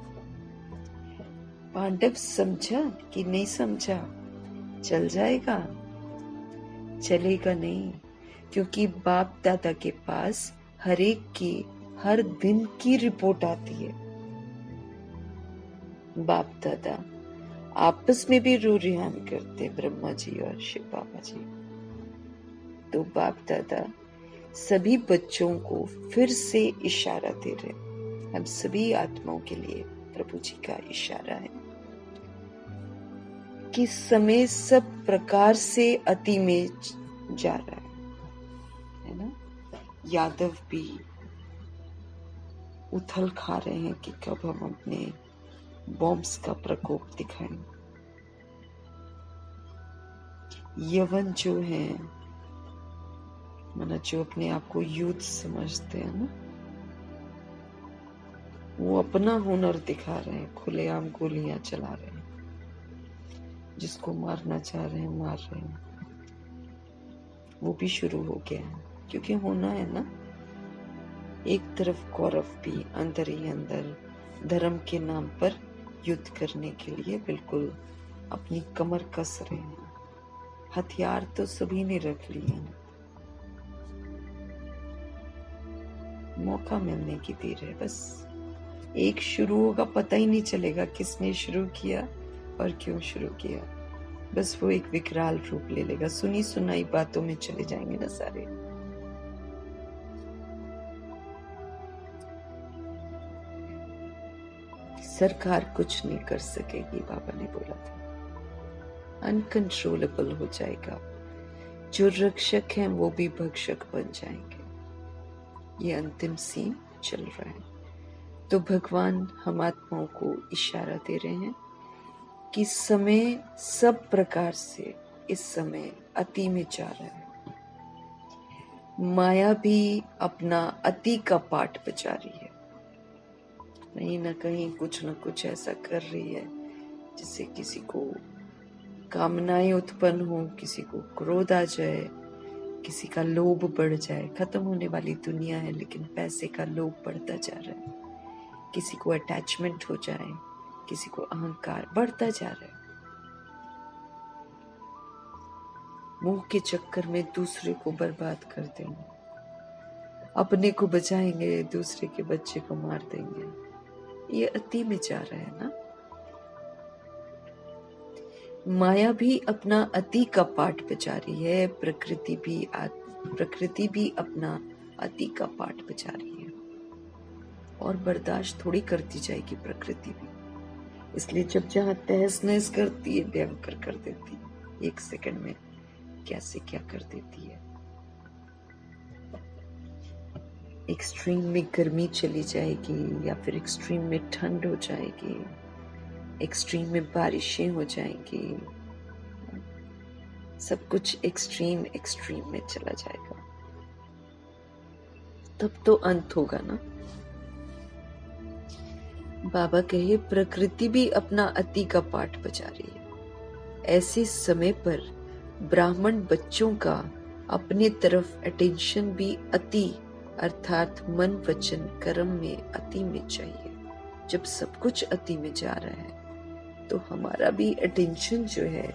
पांडव समझा कि नहीं समझा? चल जाएगा? चलेगा नहीं, क्योंकि बाप दादा के पास हर एक की हर दिन की रिपोर्ट आती है। बाप दादा आपस में भी रू रिहान करते, ब्रह्मा जी और शिव बाबा जी। तो बाप दादा सभी बच्चों को फिर से इशारा दे रहे, हम सभी आत्माओं के लिए प्रभु जी का इशारा है कि समय सब प्रकार से अति में जा रहा है ना। यादव भी उथल खा रहे हैं कि कब हम अपने बॉम्ब्स का प्रकोप दिखाएं। यवन जो है माना, जो अपने आप को यूथ समझते हैं ना, वो अपना हुनर दिखा रहे हैं, खुलेआम गोलियां चला रहे हैं, जिसको मारना चाह रहे हैं मार रहे हैं। वो भी शुरू हो गया है, क्योंकि होना है ना। एक तरफ कौरव भी अंदर ही अंदर धर्म के नाम पर युद्ध करने के लिए बिल्कुल अपनी कमर कस रहे हैं। हथियार तो सभी ने रख लिए हैं, मौका मिलने की देर है बस। एक शुरू होगा, पता ही नहीं चलेगा किसने शुरू किया और क्यों शुरू किया। बस वो एक विकराल रूप ले लेगा, सुनी सुनाई बातों में चले जाएंगे ना सारे। सरकार कुछ नहीं कर सकेगी, बाबा ने बोला था। अनकंट्रोलेबल हो जाएगा। जो रक्षक हैं वो भी भक्षक बन जाएंगे। ये अंतिम सीन चल रहा है। तो भगवान हम आत्माओं को इशारा दे रहे हैं कि समय सब प्रकार से इस समय अति में जा रहा है। माया भी अपना अति का पाठ बजा रही है, कहीं ना कहीं कुछ न कुछ ऐसा कर रही है जिससे किसी को कामनाएं उत्पन्न हो, किसी को क्रोध आ जाए, किसी का लोभ बढ़ जाए। खत्म होने वाली दुनिया है लेकिन पैसे का लोभ बढ़ता जा रहा है। किसी को अटैचमेंट हो जाए, किसी को अहंकार बढ़ता जा रहा है। मुंह के चक्कर में दूसरे को बर्बाद कर देंगे, अपने को बचाएंगे, दूसरे के बच्चे को मार देंगे। ये अति में जा रहा है ना। माया भी अपना अति का पाठ बजा रही है, प्रकृति भी अपना अति का पाठ बजा रही है और बर्दाश्त थोड़ी करती जाएगी प्रकृति भी। इसलिए जब जहां तहस नहस करती है, भयंकर कर देती है। एक सेकंड में कैसे क्या कर देती है। एक्सट्रीम में गर्मी चली जाएगी या फिर एक्सट्रीम में ठंड हो जाएगी, एक्सट्रीम में बारिशें हो जाएंगी। सब कुछ एक्सट्रीम में चला जाएगा। तब तो अंत होगा ना। बाबा कहे प्रकृति भी अपना अति का पाठ बजा रही है। ऐसे समय पर ब्राह्मण बच्चों का अपने तरफ अटेंशन भी अति अर्थात मन वचन कर्म में अति में चाहिए। जब सब कुछ अति में जा रहा है तो हमारा भी अटेंशन जो है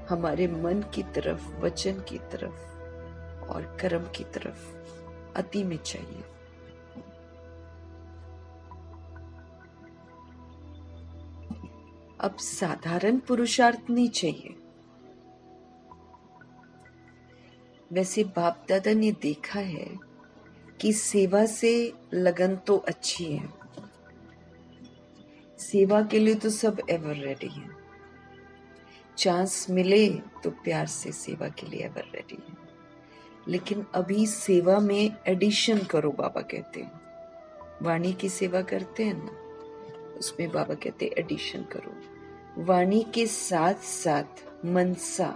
हमारे मन की तरफ, वचन की तरफ और कर्म की तरफ अति में चाहिए। अब साधारण पुरुषार्थ नहीं चाहिए। वैसे बाप दादा ने देखा है कि सेवा से लगन तो अच्छी है, सेवा के लिए तो सब एवर रेडी है। चांस मिले तो प्यार से सेवा के लिए एवर रेडी है। लेकिन अभी सेवा में एडिशन करो, बाबा कहते हैं। वाणी की सेवा करते हैं ना, उसमें बाबा कहते हैं एडिशन करो। वाणी के साथ साथ मनसा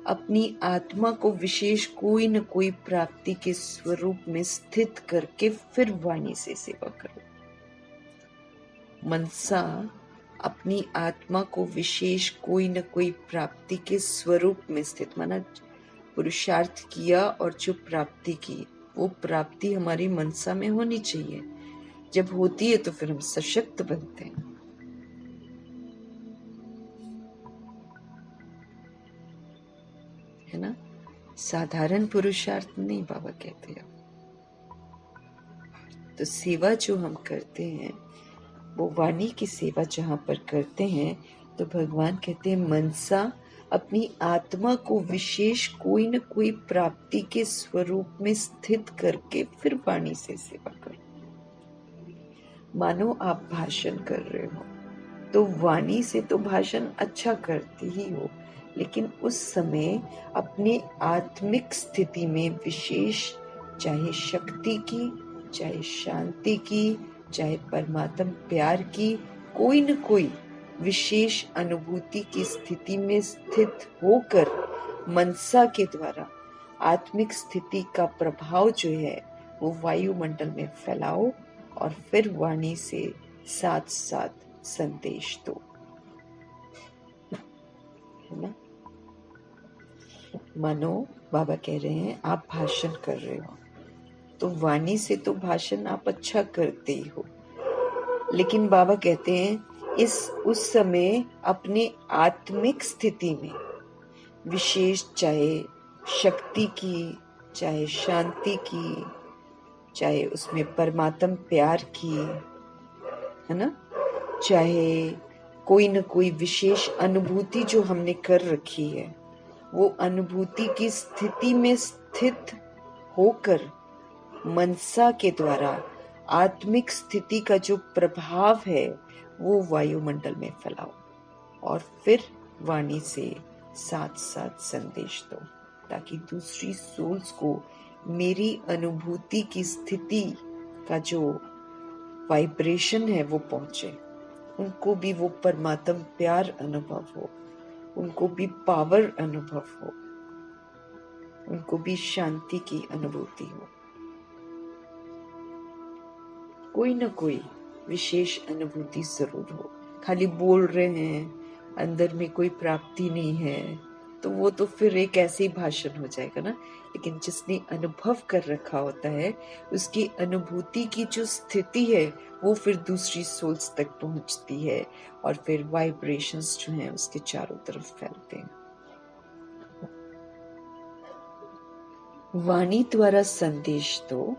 अपनी आत्मा को विशेष कोई न कोई प्राप्ति के स्वरूप में स्थित करके फिर वाणी से सेवा करो। मनसा अपनी आत्मा को विशेष कोई न कोई प्राप्ति के स्वरूप में स्थित, माना पुरुषार्थ किया और जो प्राप्ति की, वो प्राप्ति हमारी मनसा में होनी चाहिए। जब होती है तो फिर हम सशक्त बनते हैं। है ना। साधारण पुरुषार्थ नहीं, बाबा कहते हैं। तो सेवा जो हम करते हैं वो वाणी की सेवा जहां पर करते हैं तो भगवान कहते हैं मनसा अपनी आत्मा को विशेष कोई न कोई प्राप्ति के स्वरूप में स्थित करके फिर वाणी से सेवा करो। मानो आप भाषण कर रहे हो तो वाणी से तो भाषण अच्छा करते ही हो, लेकिन उस समय अपने आत्मिक स्थिति में विशेष, चाहे शक्ति की, चाहे शांति की, चाहे परमात्म प्यार की, कोई न कोई विशेष अनुभूति की स्थिति में स्थित होकर मनसा के द्वारा आत्मिक स्थिति का प्रभाव जो है वो वायुमंडल में फैलाओ और फिर वाणी से साथ साथ संदेश दो। है ना। मानो बाबा कह रहे हैं आप भाषण कर रहे हो तो वाणी से तो भाषण आप अच्छा करते ही हो, लेकिन बाबा कहते हैं उस समय अपने आत्मिक स्थिति में विशेष, चाहे शक्ति की, चाहे शांति की, चाहे उसमें परमात्म प्यार की, है ना, चाहे कोई न कोई विशेष अनुभूति जो हमने कर रखी है, वो अनुभूति की स्थिति में स्थित होकर मनसा के द्वारा आत्मिक स्थिति का जो प्रभाव है वो वायुमंडल में फैलाओ और फिर वाणी से साथ साथ संदेश दो, ताकि दूसरी सोल्स को मेरी अनुभूति की स्थिति का जो वाइब्रेशन है वो पहुंचे, उनको भी वो परमात्म प्यार अनुभव हो, उनको भी पावर अनुभव हो, उनको भी शांति की अनुभूति हो। कोई न कोई विशेष अनुभूति जरूर हो। खाली बोल रहे हैं, अंदर में कोई प्राप्ति नहीं है, तो वो तो फिर एक ऐसे ही भाषण हो जाएगा ना। लेकिन जिसने अनुभव कर रखा होता है, उसकी अनुभूति की जो स्थिति है वो फिर दूसरी सोल्स तक पहुंचती है और फिर वाइब्रेशंस जो हैं उसके चारों तरफ फैलते हैं। वाणी द्वारा संदेश दो,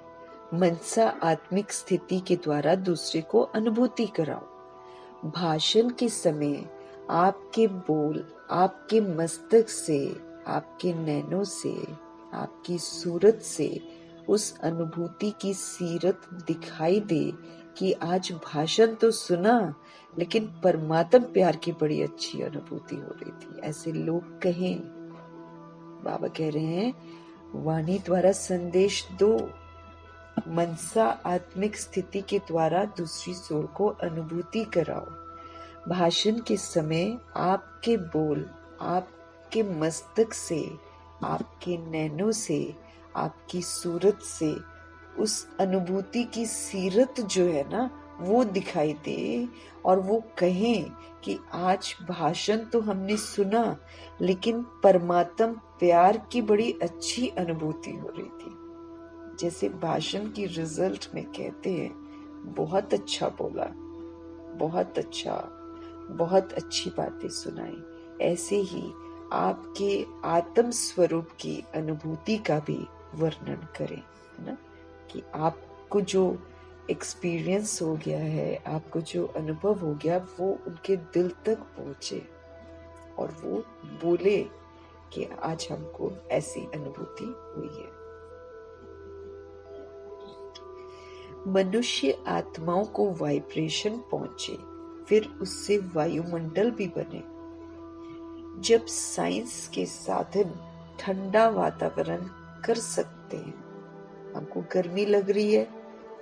मनसा आत्मिक स्थिति के द्वारा दूसरे को अनुभूति कराओ। भाषण के समय आपके बोल आपके मस्तक से, आपके नैनों से, आपकी सूरत से उस अनुभूति की सीरत दिखाई दे कि आज भाषण तो सुना, लेकिन परमात्म प्यार की बड़ी अच्छी अनुभूति हो रही थी, ऐसे लोग कहें। बाबा कह रहे हैं वाणी द्वारा संदेश दो, मनसा आत्मिक स्थिति के द्वारा दूसरी सोल को अनुभूति कराओ। भाषण के समय आपके बोल आपके मस्तक से, आपके नैनों से, आपकी सूरत से उस अनुभूति की सीरत जो है ना वो दिखाई दे और वो कहें कि आज भाषण तो हमने सुना, लेकिन परमात्म प्यार की बड़ी अच्छी अनुभूति हो रही थी। जैसे भाषण की रिजल्ट में कहते हैं बहुत अच्छा बोला, बहुत अच्छा, बहुत अच्छी बातें सुनाई, ऐसे ही आपके आत्म स्वरूप की अनुभूति का भी वर्णन करें, है ना, कि आपको जो एक्सपीरियंस हो गया है, आपको जो अनुभव हो गया, वो उनके दिल तक पहुंचे और वो बोले कि आज हमको ऐसी अनुभूति हुई है। मनुष्य आत्माओं को वाइब्रेशन पहुंचे, फिर उससे वायुमंडल भी बने। जब साइंस के साधन ठंडा वातावरण कर सकते हैं, हमको गर्मी लग रही है,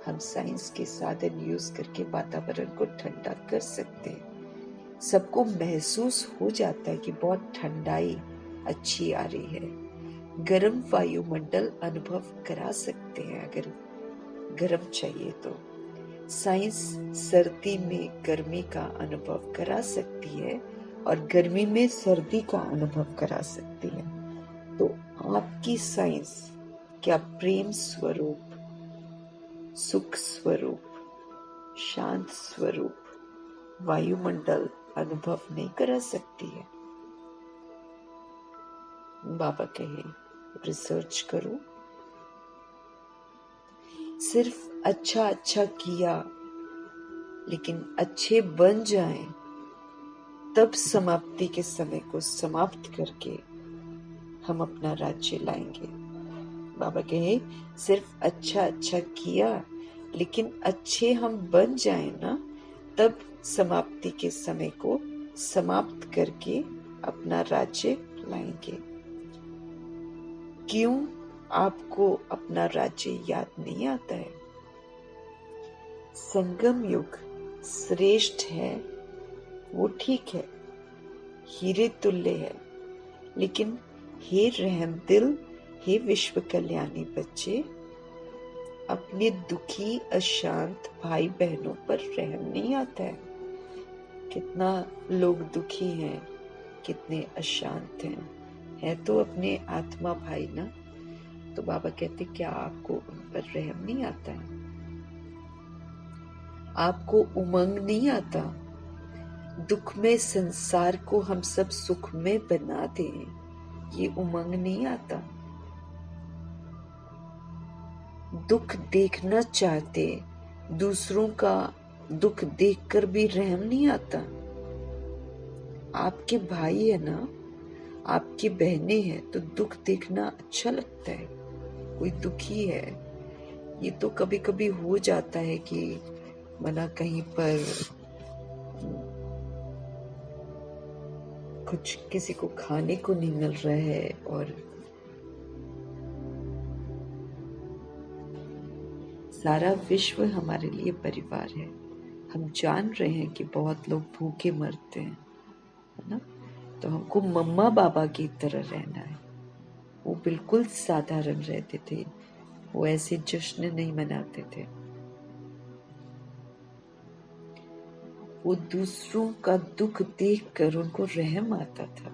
हम साइंस के साधन यूज करके वातावरण को ठंडा कर सकते हैं। सबको महसूस हो जाता है कि बहुत ठंडाई अच्छी आ रही है। गर्म वायुमंडल अनुभव करा सकते हैं अगर गर्म चाहिए तो। साइंस सर्दी में गर्मी का अनुभव करा सकती है और गर्मी में सर्दी का अनुभव करा सकती है। तो आपकी साइंस क्या प्रेम स्वरूप, सुख स्वरूप, शांत स्वरूप वायुमंडल अनुभव नहीं करा सकती है? बाबा कहे रिसर्च करो। सिर्फ अच्छा अच्छा किया लेकिन अच्छे बन जाएं, तब समाप्ति के समय को समाप्त करके हम अपना राज्य लाएंगे। बाबा कहे सिर्फ अच्छा अच्छा किया लेकिन अच्छे हम बन जाएं ना, तब समाप्ति के समय को समाप्त करके अपना राज्य लाएंगे। क्यों आपको अपना राज्य याद नहीं आता है? संगम युग श्रेष्ठ है, वो ठीक है, हीरे तुल्य है, लेकिन हे रहम दिल, हे विश्व कल्याणी बच्चे, अपने दुखी अशांत भाई बहनों पर रहम नहीं आता है। कितना लोग दुखी हैं, कितने अशांत हैं, है तो अपने आत्मा भाई ना। तो बाबा कहते क्या आपको उन पर रहम नहीं आता है? आपको उमंग नहीं आता? दुख में संसार को हम सब सुख में बना दें, ये उमंग नहीं आता? दुख देखना चाहते, दूसरों का दुख देखकर भी रहम नहीं आता? आपके भाई है ना, आपकी बहनें हैं, तो दुख देखना अच्छा लगता है? कोई दुखी है, ये तो कभी कभी हो जाता है कि मना कहीं पर कुछ किसी को खाने को नहीं मिल रहा है, और सारा विश्व हमारे लिए परिवार है। हम जान रहे हैं कि बहुत लोग भूखे मरते हैं, है ना? तो हमको मम्मा बाबा की तरह रहना है। वो बिल्कुल साधारण रहते थे, वो ऐसे जश्न नहीं मनाते थे। वो दूसरों का दुख देखकर उनको रहम आता था।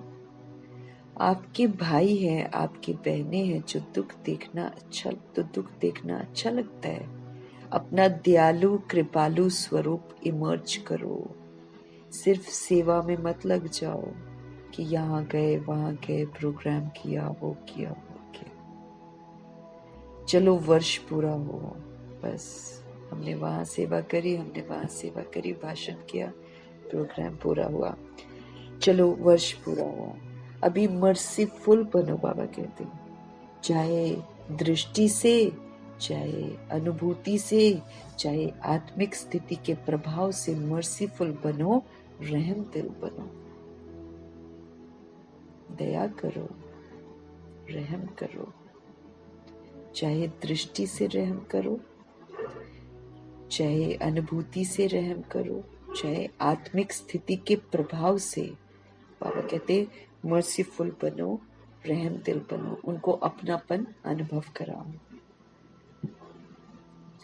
आपके भाई हैं, आपकी बहनें हैं जो दुख देखना अच्छा लगता है। अपना दयालु कृपालु स्वरूप इमर्ज करो। सिर्फ सेवा में मत लग जाओ कि यहाँ गए वहां गए, प्रोग्राम किया, वो किया। चलो वर्ष पूरा हो, बस हमने वहां सेवा करी, हमने वहां सेवा करी, भाषण किया, प्रोग्राम पूरा हुआ, चलो वर्ष पूरा हुआ। अभी मर्सीफुल बनो, बाबा कहते हैं, चाहे दृष्टि से, चाहे अनुभूति से, चाहे आत्मिक स्थिति के प्रभाव से मर्सीफुल बनो, रहम दिल बनो, दया करो, रहम करो। चाहे दृष्टि से रहम करो, चाहे अनुभूति से रहम करो, चाहे आत्मिक स्थिति के प्रभाव से। बाबा कहते मर्सीफुल बनो, रहम दिल बनो, उनको अपनापन अनुभव कराओ।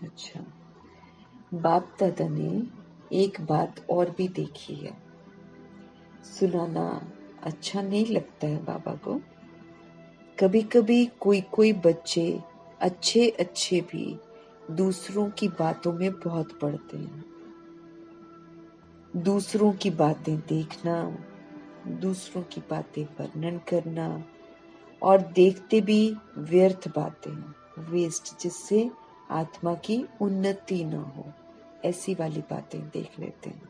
अच्छा, बाप दादा ने एक बात और भी देखी है। सुनाना अच्छा नहीं लगता है बाबा को। कभी कभी कोई कोई बच्चे अच्छे अच्छे भी दूसरों की बातों में बहुत पड़ते हैं। दूसरों की बातें देखना, दूसरों की बातें वर्णन करना, और देखते भी व्यर्थ बातें, वेस्ट, जिससे आत्मा की उन्नति न हो, ऐसी वाली बातें देख लेते हैं।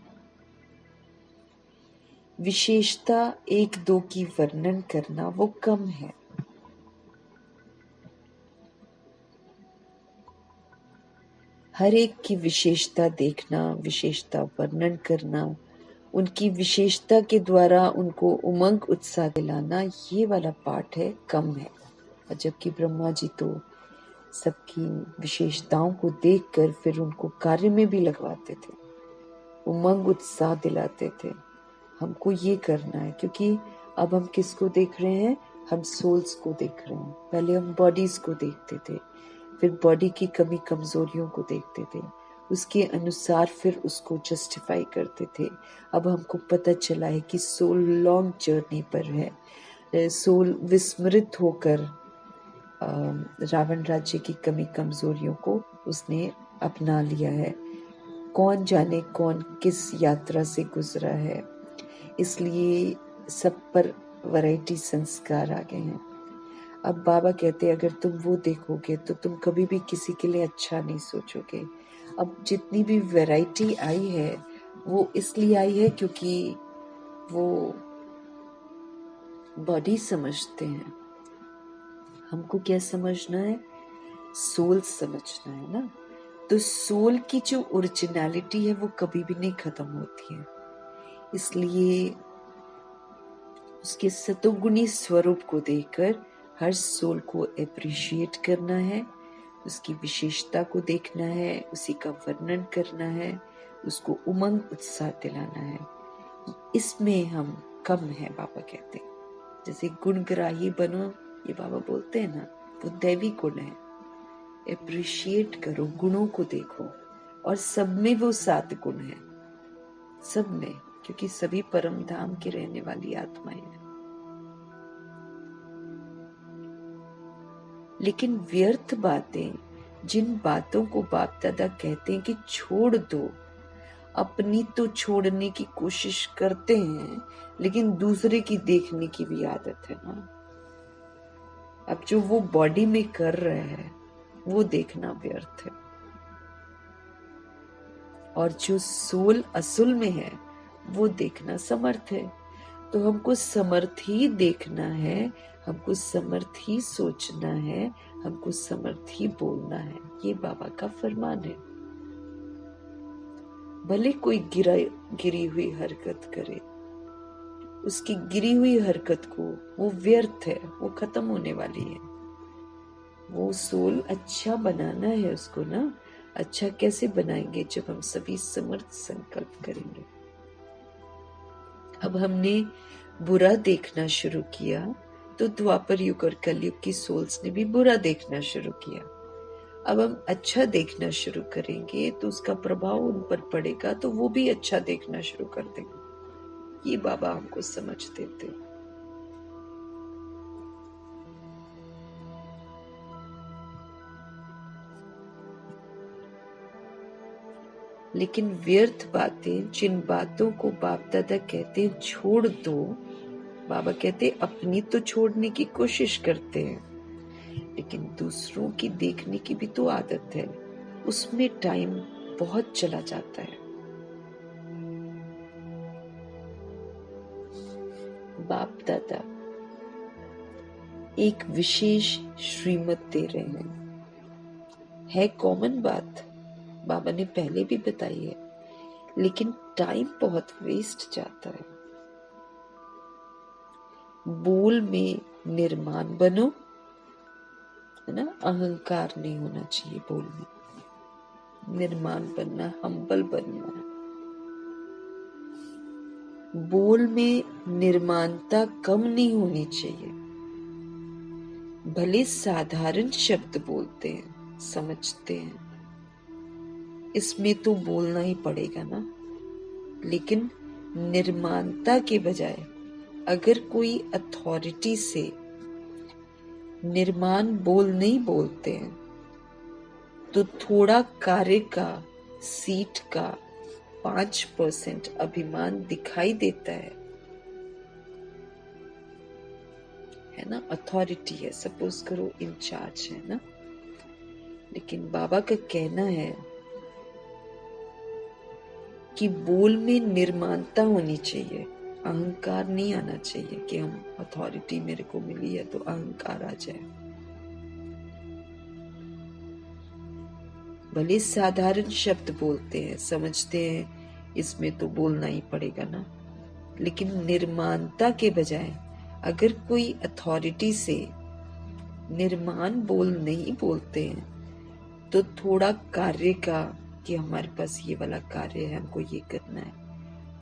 विशेषता एक दो की वर्णन करना वो कम है। हर एक की विशेषता देखना, विशेषता वर्णन करना, उनकी विशेषता के द्वारा उनको उमंग उत्साह दिलाना, ये वाला पार्ट है, कम है। और जबकि ब्रह्मा जी तो सबकी विशेषताओं को देखकर फिर उनको कार्य में भी लगवाते थे, उमंग उत्साह दिलाते थे। हमको ये करना है, क्योंकि अब हम किसको देख रहे हैं? हम सोल्स को देख रहे हैं। पहले हम बॉडीज को देखते थे, फिर बॉडी की कमी कमजोरियों को देखते थे, उसके अनुसार फिर उसको जस्टिफाई करते थे। अब हमको पता चला है कि सोल लॉन्ग जर्नी पर है। सोल विस्मृत होकर रावण राज्य की कमी कमजोरियों को उसने अपना लिया है। कौन जाने कौन किस यात्रा से गुजरा है, इसलिए सब पर वैरायटी संस्कार आ गए हैं। अब बाबा कहते हैं अगर तुम वो देखोगे तो तुम कभी भी किसी के लिए अच्छा नहीं सोचोगे। अब जितनी भी वैरायटी आई है वो इसलिए आई है क्योंकि वो बॉडी समझते हैं। हमको क्या समझना है? सोल समझना है ना। तो सोल की जो ओरिजिनलिटी है वो कभी भी नहीं खत्म होती है, इसलिए उसके सतोगुणी स्वरूप को देखकर हर सोल को एप्रिशिएट करना है, उसकी विशेषता को देखना है, उसी का वर्णन करना है, उसको उमंग उत्साह दिलाना है। इसमें हम कम है, बाबा कहते हैं। जैसे गुणग्राही बनो, ये बाबा बोलते हैं ना, वो दैवी गुण है। एप्रिशिएट करो, गुणों को देखो, और सब में वो 7 गुण है, सब में, क्योंकि सभी परम धाम की रहने वाली आत्माएं हैं। लेकिन व्यर्थ बातें, जिन बातों को बाप दादा कहते हैं कि छोड़ दो, अपनी तो छोड़ने की कोशिश करते हैं, लेकिन दूसरे की देखने की भी आदत है ना। अब जो वो बॉडी में कर रहे हैं वो देखना व्यर्थ है। और जो सोल असुल में है वो देखना समर्थ है। तो हमको समर्थ ही देखना है, हमको समर्थ ही सोचना है, हमको समर्थ ही बोलना है। ये बाबा का फरमान है। भले कोई गिरी हुई हरकत करे, उसकी गिरी हुई हरकत को वो व्यर्थ है, वो खत्म होने वाली है। वो सोल अच्छा बनाना है उसको ना। अच्छा कैसे बनाएंगे? जब हम सभी समर्थ संकल्प करेंगे। अब हमने बुरा देखना शुरू किया तो द्वापर युग और कलयुग की सोल्स ने भी बुरा देखना शुरू किया। अब हम अच्छा देखना शुरू करेंगे तो उसका प्रभाव उन पर पड़ेगा, तो वो भी अच्छा देखना शुरू कर देंगे। ये बाबा हमको समझ देते। लेकिन व्यर्थ बातें, जिन बातों को बाप दादा कहते हैं छोड़ दो, बाबा कहते अपनी तो छोड़ने की कोशिश करते हैं, लेकिन दूसरों की देखने की भी तो आदत है, उसमें टाइम बहुत चला जाता है। बाप दादा एक विशेष श्रीमत दे रहे हैं। है कॉमन बात, बाबा ने पहले भी बताई है, लेकिन टाइम बहुत वेस्ट जाता है। बोल में निर्माण बनो, है ना। अहंकार नहीं होना चाहिए बोल में। निर्माण बनना, हम्बल बनना है। बोल में निर्माणता कम नहीं होनी चाहिए। भले साधारण शब्द बोलते हैं, समझते हैं, इसमें तो बोलना ही पड़ेगा ना। लेकिन निर्माणता के बजाय अगर कोई अथॉरिटी से निर्माण बोल नहीं बोलते हैं, तो थोड़ा कार्य का, सीट का 5% अभिमान दिखाई देता है ना। अथॉरिटी है, सपोज करो इंचार्ज है ना। लेकिन बाबा का कहना है कि बोल में निर्माणता होनी चाहिए, अहंकार नहीं आना चाहिए कि हम अथॉरिटी मेरे को मिली है तो अहंकार आ जाए। भले साधारण शब्द बोलते हैं, समझते हैं इसमें तो बोलना ही पड़ेगा ना, लेकिन निर्माणता के बजाय अगर कोई अथॉरिटी से निर्माण बोल नहीं बोलते हैं, तो थोड़ा कार्य का कि हमारे पास ये वाला कार्य है, हमको ये करना है,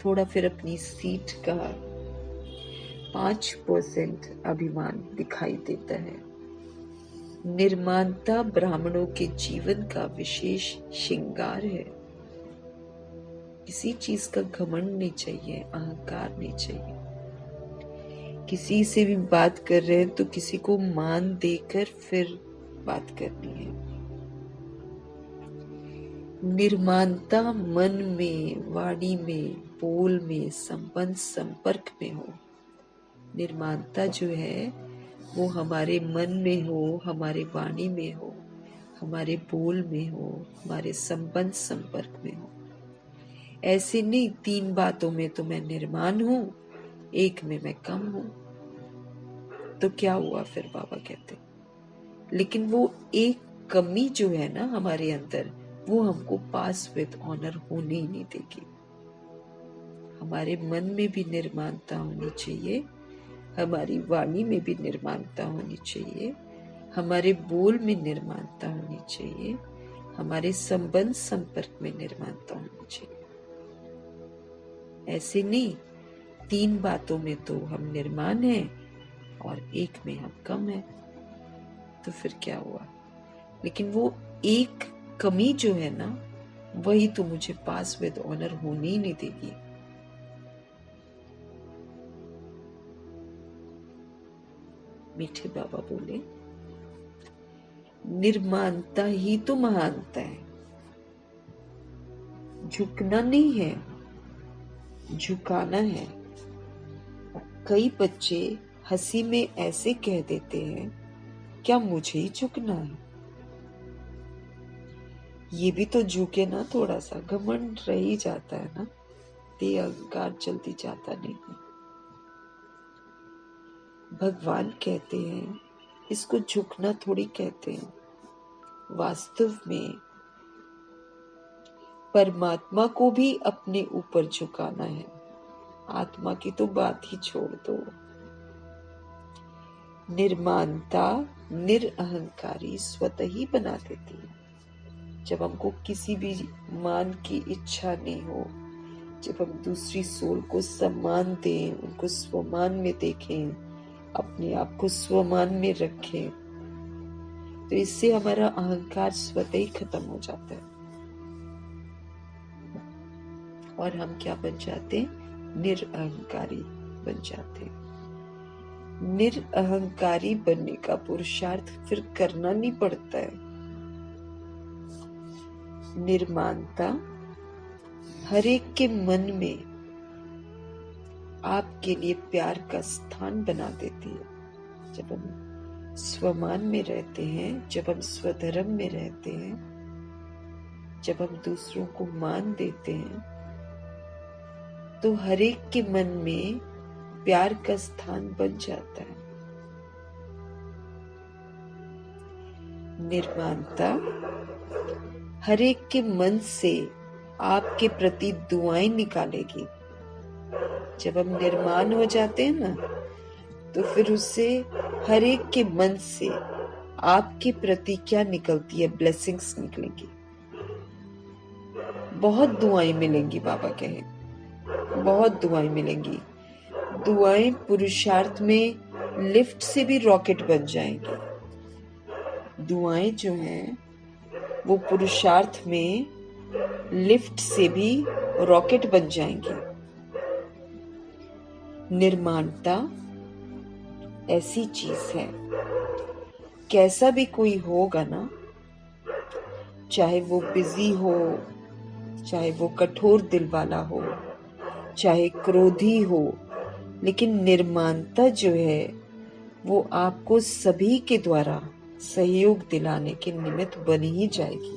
थोड़ा फिर अपनी सीट का 5% अभिमान दिखाई देता है। निर्माणता ब्राह्मणों के जीवन का विशेष श्रृंगार है। किसी चीज का घमंड नहीं चाहिए, अहंकार नहीं चाहिए। किसी से भी बात कर रहे हैं तो किसी को मान देकर फिर बात करनी है। निर्माणता मन में, वाणी में, बोल में, संबंध संपर्क में हो। निर्माणता जो है वो हमारे मन में हो, हमारे वाणी में हो, हमारे बोल में हो, हमारे संबंध संपर्क में हो। ऐसे नहीं 3 बातों में तो मैं निर्माण हूं, 1 में मैं कम हूं, तो क्या हुआ फिर? बाबा कहते। लेकिन वो एक कमी जो है ना हमारे अंदर, वो हमको पास विद ऑनर होने ही नहीं देगी। हमारे मन में भी निर्माणता होनी चाहिए, हमारी वाणी में भी निर्माणता होनी चाहिए, हमारे बोल में निर्माणता होनी चाहिए, हमारे संबंध संपर्क में निर्माणता होनी चाहिए। ऐसे नहीं 3 बातों में तो हम निर्माण हैं और 1 में हम कम हैं, तो फिर क्या हुआ? लेकिन वो एक कमी जो है ना, वही तो मुझे पास विद ऑनर होने ही नहीं देगी। मीठे बाबा बोले, निर्माणता ही तो महानता है। झुकना नहीं है, झुकाना है। कई बच्चे हंसी में ऐसे कह देते हैं, क्या मुझे ही झुकना है? ये भी तो झुके ना, थोड़ा सा घमंड रह ही जाता है ना, ते अहंकार जल्दी जाता नहीं है। भगवान कहते हैं इसको झुकना थोड़ी कहते हैं, वास्तव में परमात्मा को भी अपने ऊपर झुकाना है। आत्मा की तो बात ही छोड़ दो। निर्मानता निरअहंकारी स्वतः ही बना देती है। जब हमको किसी भी मान की इच्छा नहीं हो, जब हम दूसरी सोल को सम्मान दें, उनको स्वमान में देखें, अपने आप को स्वमान में रखें, तो इससे हमारा अहंकार स्वतः ही खत्म हो जाता है और हम क्या बन जाते हैं? निरअहंकारी बन जाते हैं। निरअहंकारी बनने का पुरुषार्थ फिर करना नहीं पड़ता है। निर्मानता हर एक के मन में आपके लिए प्यार का स्थान बना देती है। जब हम स्वमान में रहते हैं, जब हम स्वधर्म में रहते हैं, जब हम दूसरों को मान देते हैं, तो हर एक के मन में प्यार का स्थान बन जाता है। निर्मानता हर एक के मन से आपके प्रति दुआएं निकालेगी। जब हम निर्माण हो जाते हैं ना, तो फिर उससे हर एक के मन से आपके प्रति क्या निकलती है? ब्लेसिंग्स निकलेंगी, बहुत दुआएं मिलेंगी। बाबा कहे बहुत दुआएं मिलेंगी। दुआएं पुरुषार्थ में लिफ्ट से भी रॉकेट बन जाएंगी। दुआएं जो हैं वो पुरुषार्थ में लिफ्ट से भी रॉकेट बन जाएंगी। निर्माणता ऐसी चीज है, कैसा भी कोई होगा ना, चाहे वो बिजी हो, चाहे वो कठोर दिल वाला हो, चाहे क्रोधी हो, लेकिन निर्माणता जो है वो आपको सभी के द्वारा सहयोग दिलाने के निमित्त बनी ही जाएगी।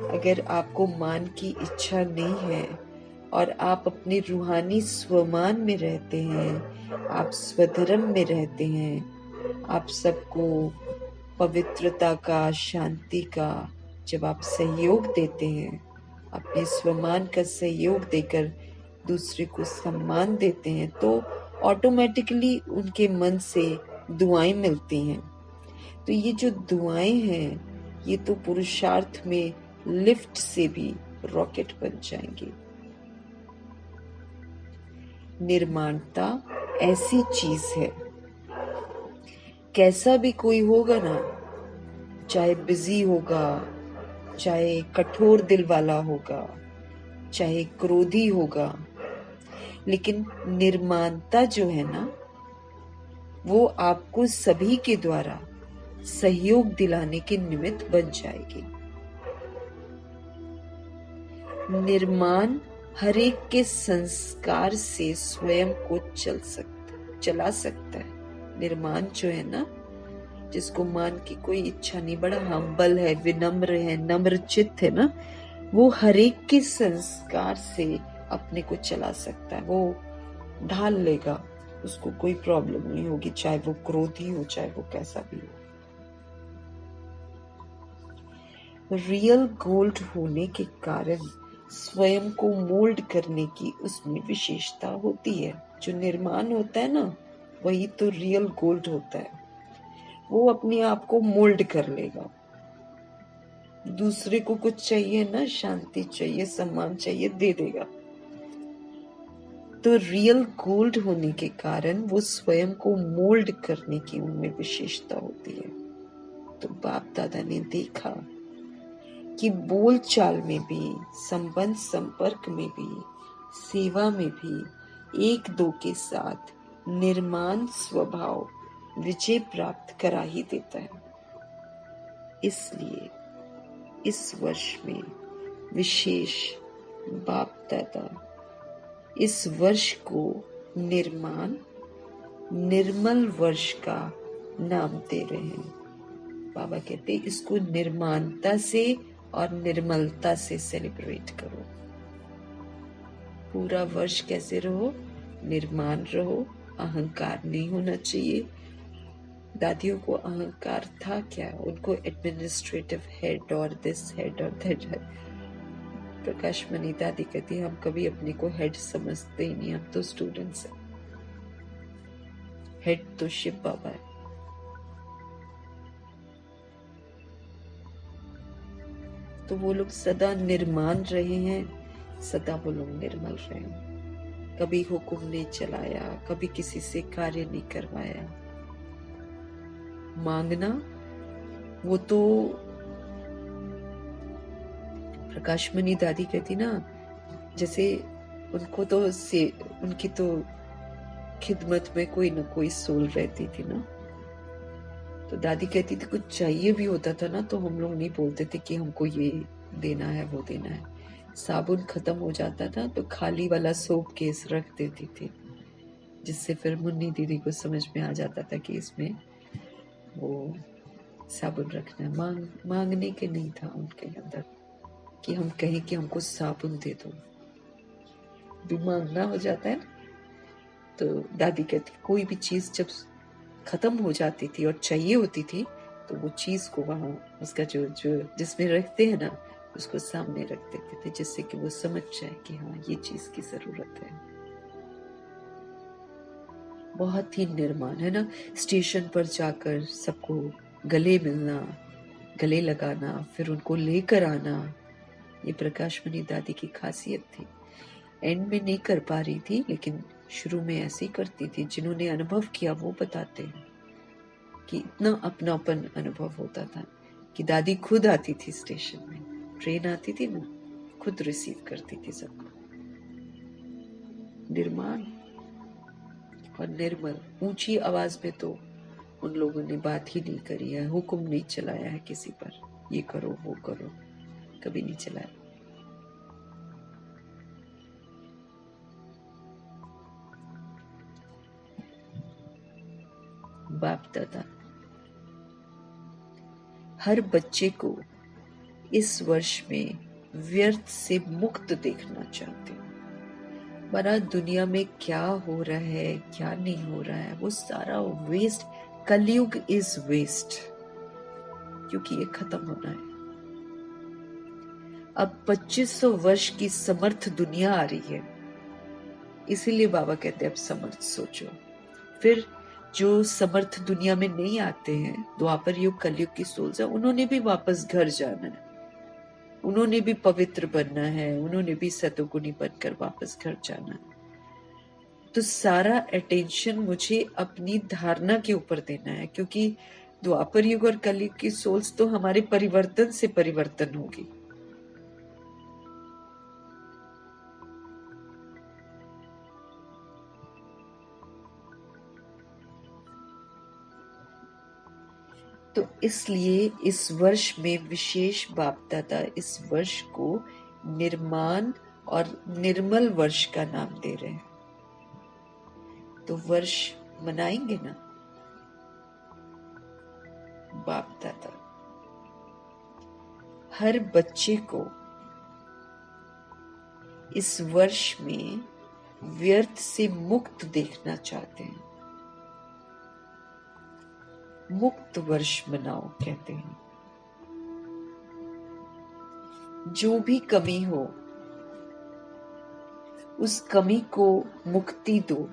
अगर आपको मान की इच्छा नहीं है और आप अपने रूहानी स्वमान में रहते हैं, आप स्वधर्म में रहते हैं, आप सबको पवित्रता का, शांति का जब आप सहयोग देते हैं, अपने स्वमान का सहयोग देकर दूसरे को सम्मान देते हैं, तो ऑटोमेटिकली उनके मन से दुआएं मिलती हैं। तो ये जो दुआएं हैं, ये तो पुरुषार्थ में लिफ्ट से भी रॉकेट बन जाएंगी। निर्माणता ऐसी चीज है, कैसा भी कोई होगा ना, चाहे बिजी होगा, चाहे कठोर दिल वाला होगा, चाहे क्रोधी होगा, लेकिन निर्माणता जो है ना, वो आपको सभी के द्वारा सहयोग दिलाने के निमित्त बन जाएगी। निर्माण हर एक के संस्कार से स्वयं को चला सकता है। निर्माण जो है ना, जिसको मान की कोई इच्छा नहीं, बड़ा हम्बल है, विनम्र है, नम्र चित्त है ना, वो हर एक के संस्कार से अपने को चला सकता है। वो ढाल लेगा, उसको कोई प्रॉब्लम नहीं होगी, चाहे वो क्रोधी हो, चाहे वो कैसा भी हो। रियल गोल्ड होने के कारण स्वयं को मोल्ड करने की उसमें विशेषता होती है। जो निर्माण होता है ना, वही तो रियल गोल्ड होता है। वो अपने आप को मोल्ड कर लेगा। दूसरे को कुछ चाहिए ना, शांति चाहिए, सम्मान चाहिए, दे देगा। तो रियल गोल्ड होने के कारण वो स्वयं को मोल्ड करने की उनमें विशेषता होती है। तो बाप दादा ने देखा कि बोल चाल में भी, संबंध संपर्क में भी, सेवा में भी एक दो के साथ निर्माण स्वभाव विजय प्राप्त करा ही देता है। इसलिए इस वर्ष में विशेष बाप दादा इस वर्ष को निर्माण निर्मल वर्ष का नाम दे रहे हैं। बाबा कहते इसको निर्माणता से और निर्मलता से सेलिब्रेट करो। पूरा वर्ष कैसे रहो? निर्माण रहो, अहंकार नहीं होना चाहिए। दादियों को अहंकार था क्या? उनको एडमिनिस्ट्रेटिव हेड और दिस हेड और दैट हेड। प्रकाश मणि दादी कहती हम कभी अपने को हेड समझते ही नहीं, हम तो स्टूडेंट्स हैं। हेड तो शिव बाबा है। तो वो लोग सदा निर्माण रहे हैं, सदा वो लोग निर्मल रहे हैं। कभी हुक्म नहीं चलाया, कभी किसी से कार्य नहीं करवाया। मांगना वो तो प्रकाश मणि दादी कहती ना, जैसे उनको तो उनकी तो खिदमत में कोई न कोई सोल रहती थी ना। तो दादी कहती थी कुछ चाहिए भी होता था ना तो हम लोग नहीं बोलते थे कि हमको ये देना है वो देना है। साबुन खत्म हो जाता था तो खाली वाला सोप केस रख देती थी, जिससे फिर मुन्नी दीदी को समझ में आ जाता था कि इसमें वो साबुन रखना है। मांगने के नहीं था उनके अंदर कि हम कहें कि हमको साबुन दे दो। भी मांगना हो जाता है ना। तो दादी कहती कोई भी चीज जब खत्म हो जाती थी और चाहिए होती थी तो वो चीज को वहां उसका जो जो जिसमें रखते हैं ना उसको सामने रख देते थे, जिससे कि वो समझ जाए कि हाँ ये चीज की जरूरत है। बहुत ही निर्माण है ना। स्टेशन पर जाकर सबको गले मिलना, गले लगाना, फिर उनको लेकर आना, ये प्रकाश मणि दादी की खासियत थी। एंड में नहीं कर पा रही थी लेकिन शुरू में ऐसे ही करती थी। जिन्होंने अनुभव किया वो बताते हैं कि इतना अपनापन अनुभव होता था कि दादी खुद आती थी स्टेशन में, ट्रेन आती थी ना, खुद रिसीव करती थी सबको। निर्माण और निर्मल। ऊंची आवाज में तो उन लोगों ने बात ही नहीं करी है, हुक्म नहीं चलाया है किसी पर, ये करो वो करो, कभी नहीं चलाया। बाप दादा हर बच्चे को इस वर्ष में व्यर्थ से मुक्त देखना चाहते हो। बड़ा दुनिया में क्या हो रहा है क्या नहीं हो रहा है वो सारा वेस्ट। कलयुग इज वेस्ट, क्योंकि ये खत्म होना है। अब 2500 वर्ष की समर्थ दुनिया आ रही है, इसीलिए बाबा कहते हैं अब समर्थ सोचो। फिर जो समर्थ दुनिया में नहीं आते हैं, द्वापर युग कलयुग की सोल्स है, उन्होंने भी वापस घर जाना है, उन्होंने भी पवित्र बनना है, उन्होंने भी सतोगुणी बनकर वापस घर जाना है। तो सारा अटेंशन मुझे अपनी धारणा के ऊपर देना है, क्योंकि द्वापर युग और कलयुग की सोल्स तो हमारे परिवर्तन से परिवर्तन होगी। तो इसलिए इस वर्ष में विशेष बाप दादा इस वर्ष को निर्माण और निर्मल वर्ष का नाम दे रहे हैं। तो वर्ष मनाएंगे ना बाप दादा। हर बच्चे को इस वर्ष में व्यर्थ से मुक्त देखना चाहते हैं। मुक्त वर्ष मनाओ कहते हैं। जो भी कमी हो उस कमी को मुक्ति दो,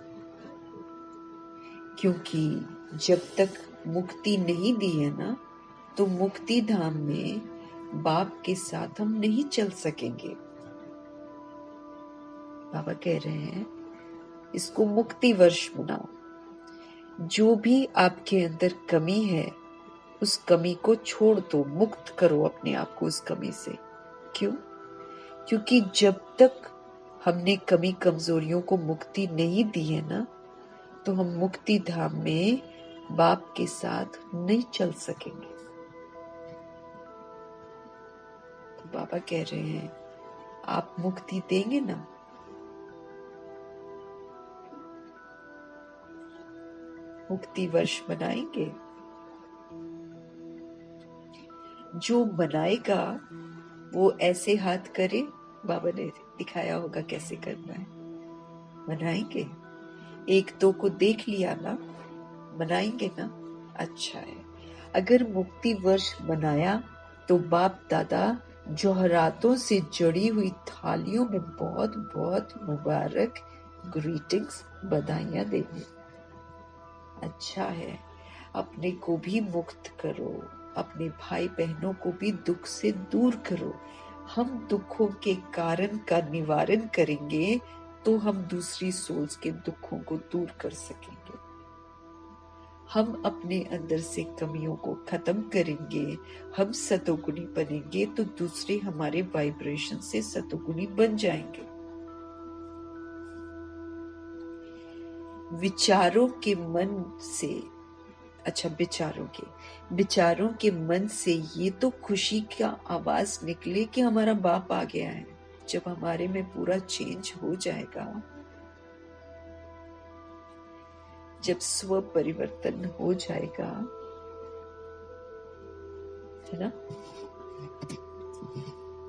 क्योंकि जब तक मुक्ति नहीं दी है ना तो मुक्ति धाम में बाप के साथ हम नहीं चल सकेंगे। बाबा कह रहे हैं इसको मुक्ति वर्ष मनाओ। जो भी आपके अंदर कमी है उस कमी को छोड़ दो, मुक्त करो अपने आप को उस कमी से। क्यों? क्योंकि जब तक हमने कमी कमजोरियों को मुक्ति नहीं दी है ना तो हम मुक्ति धाम में बाप के साथ नहीं चल सकेंगे। तो बाबा कह रहे हैं आप मुक्ति देंगे ना? मुक्ति वर्ष मनाएंगे? जो बनाएगा वो ऐसे हाथ करे, बाबा ने दिखाया होगा कैसे करना है। बनाएंगे, एक दो को देख लिया ना, बनाएंगे ना, अच्छा है। अगर मुक्ति वर्ष बनाया तो बाप दादा जौहरातों से जड़ी हुई थालियों में बहुत बहुत मुबारक, ग्रीटिंग्स, बधाइयां देंगे। अच्छा है। अपने को भी मुक्त करो, अपने भाई बहनों को भी दुख से दूर करो। हम दुखों के कारण का निवारण करेंगे तो हम दूसरी सोल्स के दुखों को दूर कर सकेंगे। हम अपने अंदर से कमियों को खत्म करेंगे, हम सतोगुणी बनेंगे तो दूसरे हमारे वाइब्रेशन से सतोगुणी बन जाएंगे। विचारों के मन से, अच्छा विचारों के मन से ये तो खुशी का आवाज निकले कि हमारा बाप आ गया है। जब हमारे में पूरा चेंज हो जाएगा, जब स्व परिवर्तन हो जाएगा, है ना,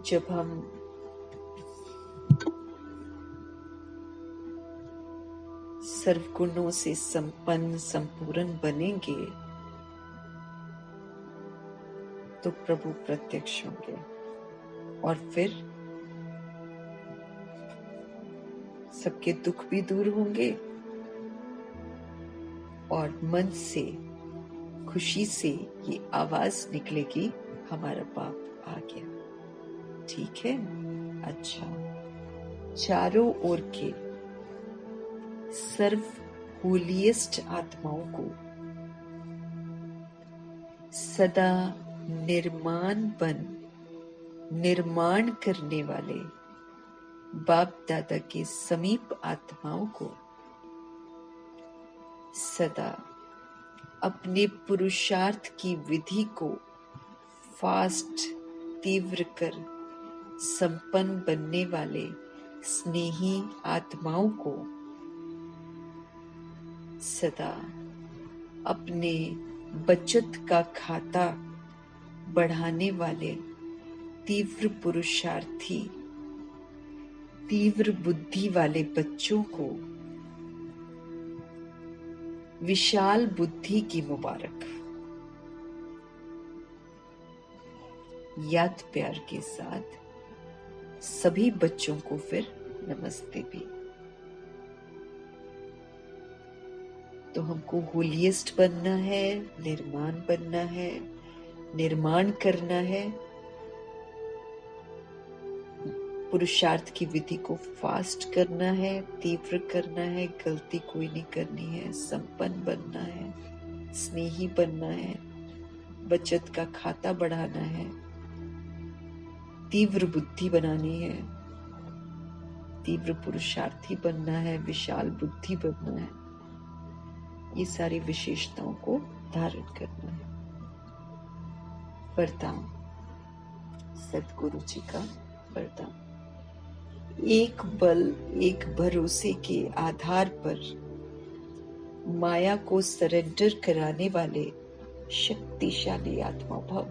जब हम सर्वगुणों से संपन्न संपूर्ण बनेंगे तो प्रभु प्रत्यक्ष होंगे और फिर सबके दुख भी दूर होंगे और मन से खुशी से ये आवाज निकलेगी, हमारा बाप आ गया। ठीक है। अच्छा, चारों ओर के सर्व होलिएस्ट आत्माओं को सदा निर्माण करने वाले बाप दादा के समीप आत्माओं को सदा अपने पुरुषार्थ की विधि को फास्ट तीव्र कर संपन्न बनने वाले स्नेही आत्माओं को सदा अपने बचत का खाता बढ़ाने वाले तीव्र पुरुषार्थी, तीव्र बुद्धि वाले बच्चों को विशाल बुद्धि की मुबारक। याद प्यार के साथ सभी बच्चों को फिर नमस्ते भी। तो हमको होलिएस्ट बनना है, निर्माण बनना है, निर्माण करना है, पुरुषार्थ की विधि को फास्ट करना है, तीव्र करना है, गलती कोई नहीं करनी है, संपन्न बनना है, स्नेही बनना है, बचत का खाता बढ़ाना है, तीव्र बुद्धि बनानी है, तीव्र पुरुषार्थी बनना है, विशाल बुद्धि बनना है। ये सारी विशेषताओं को धारण करना है। वरदान, सद्गुरु जी का वरदान। एक बल एक भरोसे के आधार पर माया को सरेंडर कराने वाले शक्तिशाली आत्मा भव।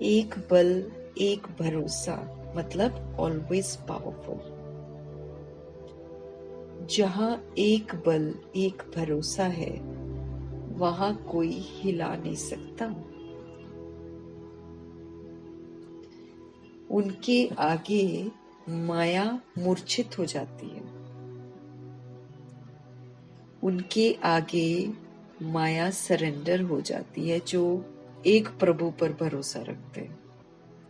एक बल एक भरोसा मतलब ऑलवेज पावरफुल। जहां एक बल एक भरोसा है वहां कोई हिला नहीं सकता। उनके आगे माया मूर्छित हो जाती है। उनके आगे माया सरेंडर हो जाती है जो एक प्रभु पर भरोसा रखते हैं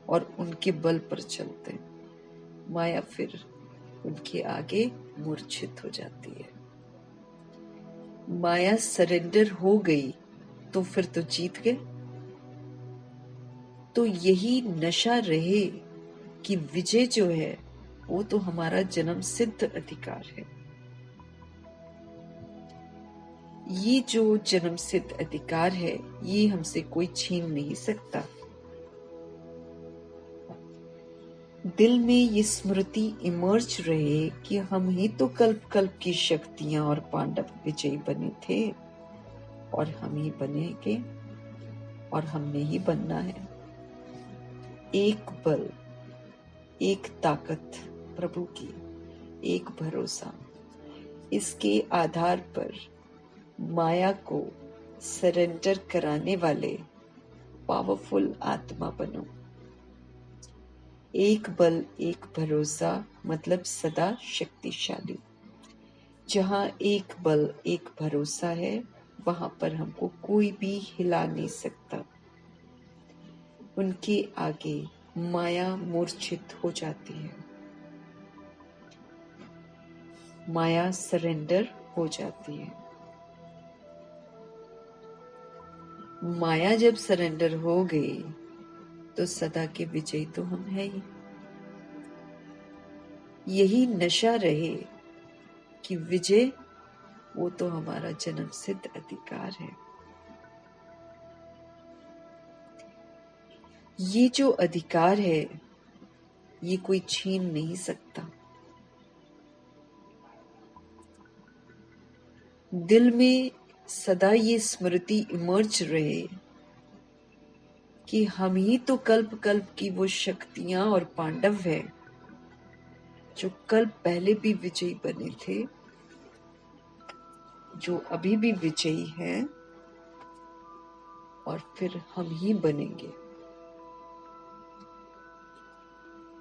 और उनके बल पर चलते हैं। माया फिर उनके आगे मूर्छित हो जाती है। माया सरेंडर हो गई तो फिर तो जीत गए। तो यही नशा रहे कि विजय जो है वो तो हमारा जन्म सिद्ध अधिकार है। ये जो जन्म सिद्ध अधिकार है ये हमसे कोई छीन नहीं सकता। दिल में ये स्मृति इमर्ज रहे कि हम ही तो कल्प कल्प की शक्तियां और पांडव विजयी बने थे और हम ही बनेंगे और हमने ही बनना है। एक बल, एक ताकत प्रभु की, एक भरोसा, इसके आधार पर माया को सरेंडर कराने वाले पावरफुल आत्मा बनो। एक बल एक भरोसा मतलब सदा शक्तिशाली। जहाँ एक बल एक भरोसा है वहां पर हमको कोई भी हिला नहीं सकता। उनके आगे माया मूर्छित हो जाती है, माया सरेंडर हो जाती है। माया जब सरेंडर हो गई तो सदा के विजयी तो हम है ही। यही नशा रहे कि विजय वो तो हमारा जन्म सिद्ध अधिकार है। ये जो अधिकार है ये कोई छीन नहीं सकता। दिल में सदा ये स्मृति इमर्ज रहे कि हम ही तो कल्प कल्प की वो शक्तियां और पांडव है जो कल्प पहले भी विजयी बने थे, जो अभी भी विजयी हैं और फिर हम ही बनेंगे।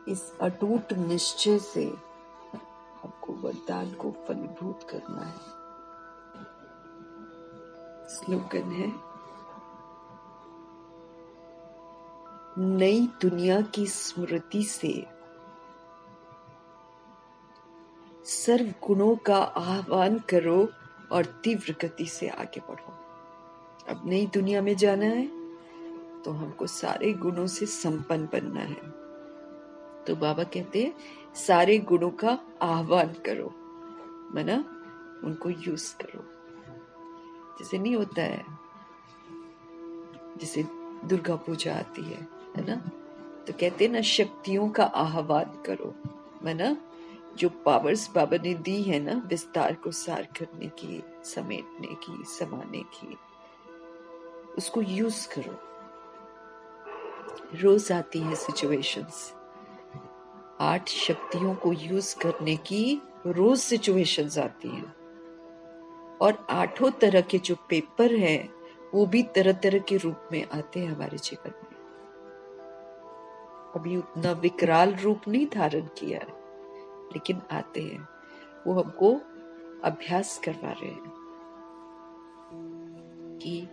इस अटूट निश्चय से हमको वरदान को फलीभूत करना है। स्लोगन है, नई दुनिया की स्मृति से सर्व गुणों का आह्वान करो और तीव्र गति से आगे बढ़ो। अब नई दुनिया में जाना है तो हमको सारे गुणों से संपन्न बनना है। तो बाबा कहते हैं सारे गुणों का आह्वान करो, माना उनको यूज करो। जैसे नहीं होता है, जैसे दुर्गा पूजा आती है ना, तो कहते हैं ना शक्तियों का आह्वान करो, माना जो पावर्स बाबा ने दी है ना विस्तार को सार करने की, समेटने की, समाने की, उसको यूज करो। रोज आती है सिचुएशंस, 8 शक्तियों को यूज करने की रोज सिचुएशंस आती हैं और 8 तरह के जो पेपर हैं वो भी तरह तरह के रूप में आते हैं हमारे जीवन में। अभी उतना विकराल रूप नहीं धारण किया है लेकिन आते हैं। वो हमको अभ्यास करवा रहे हैं कि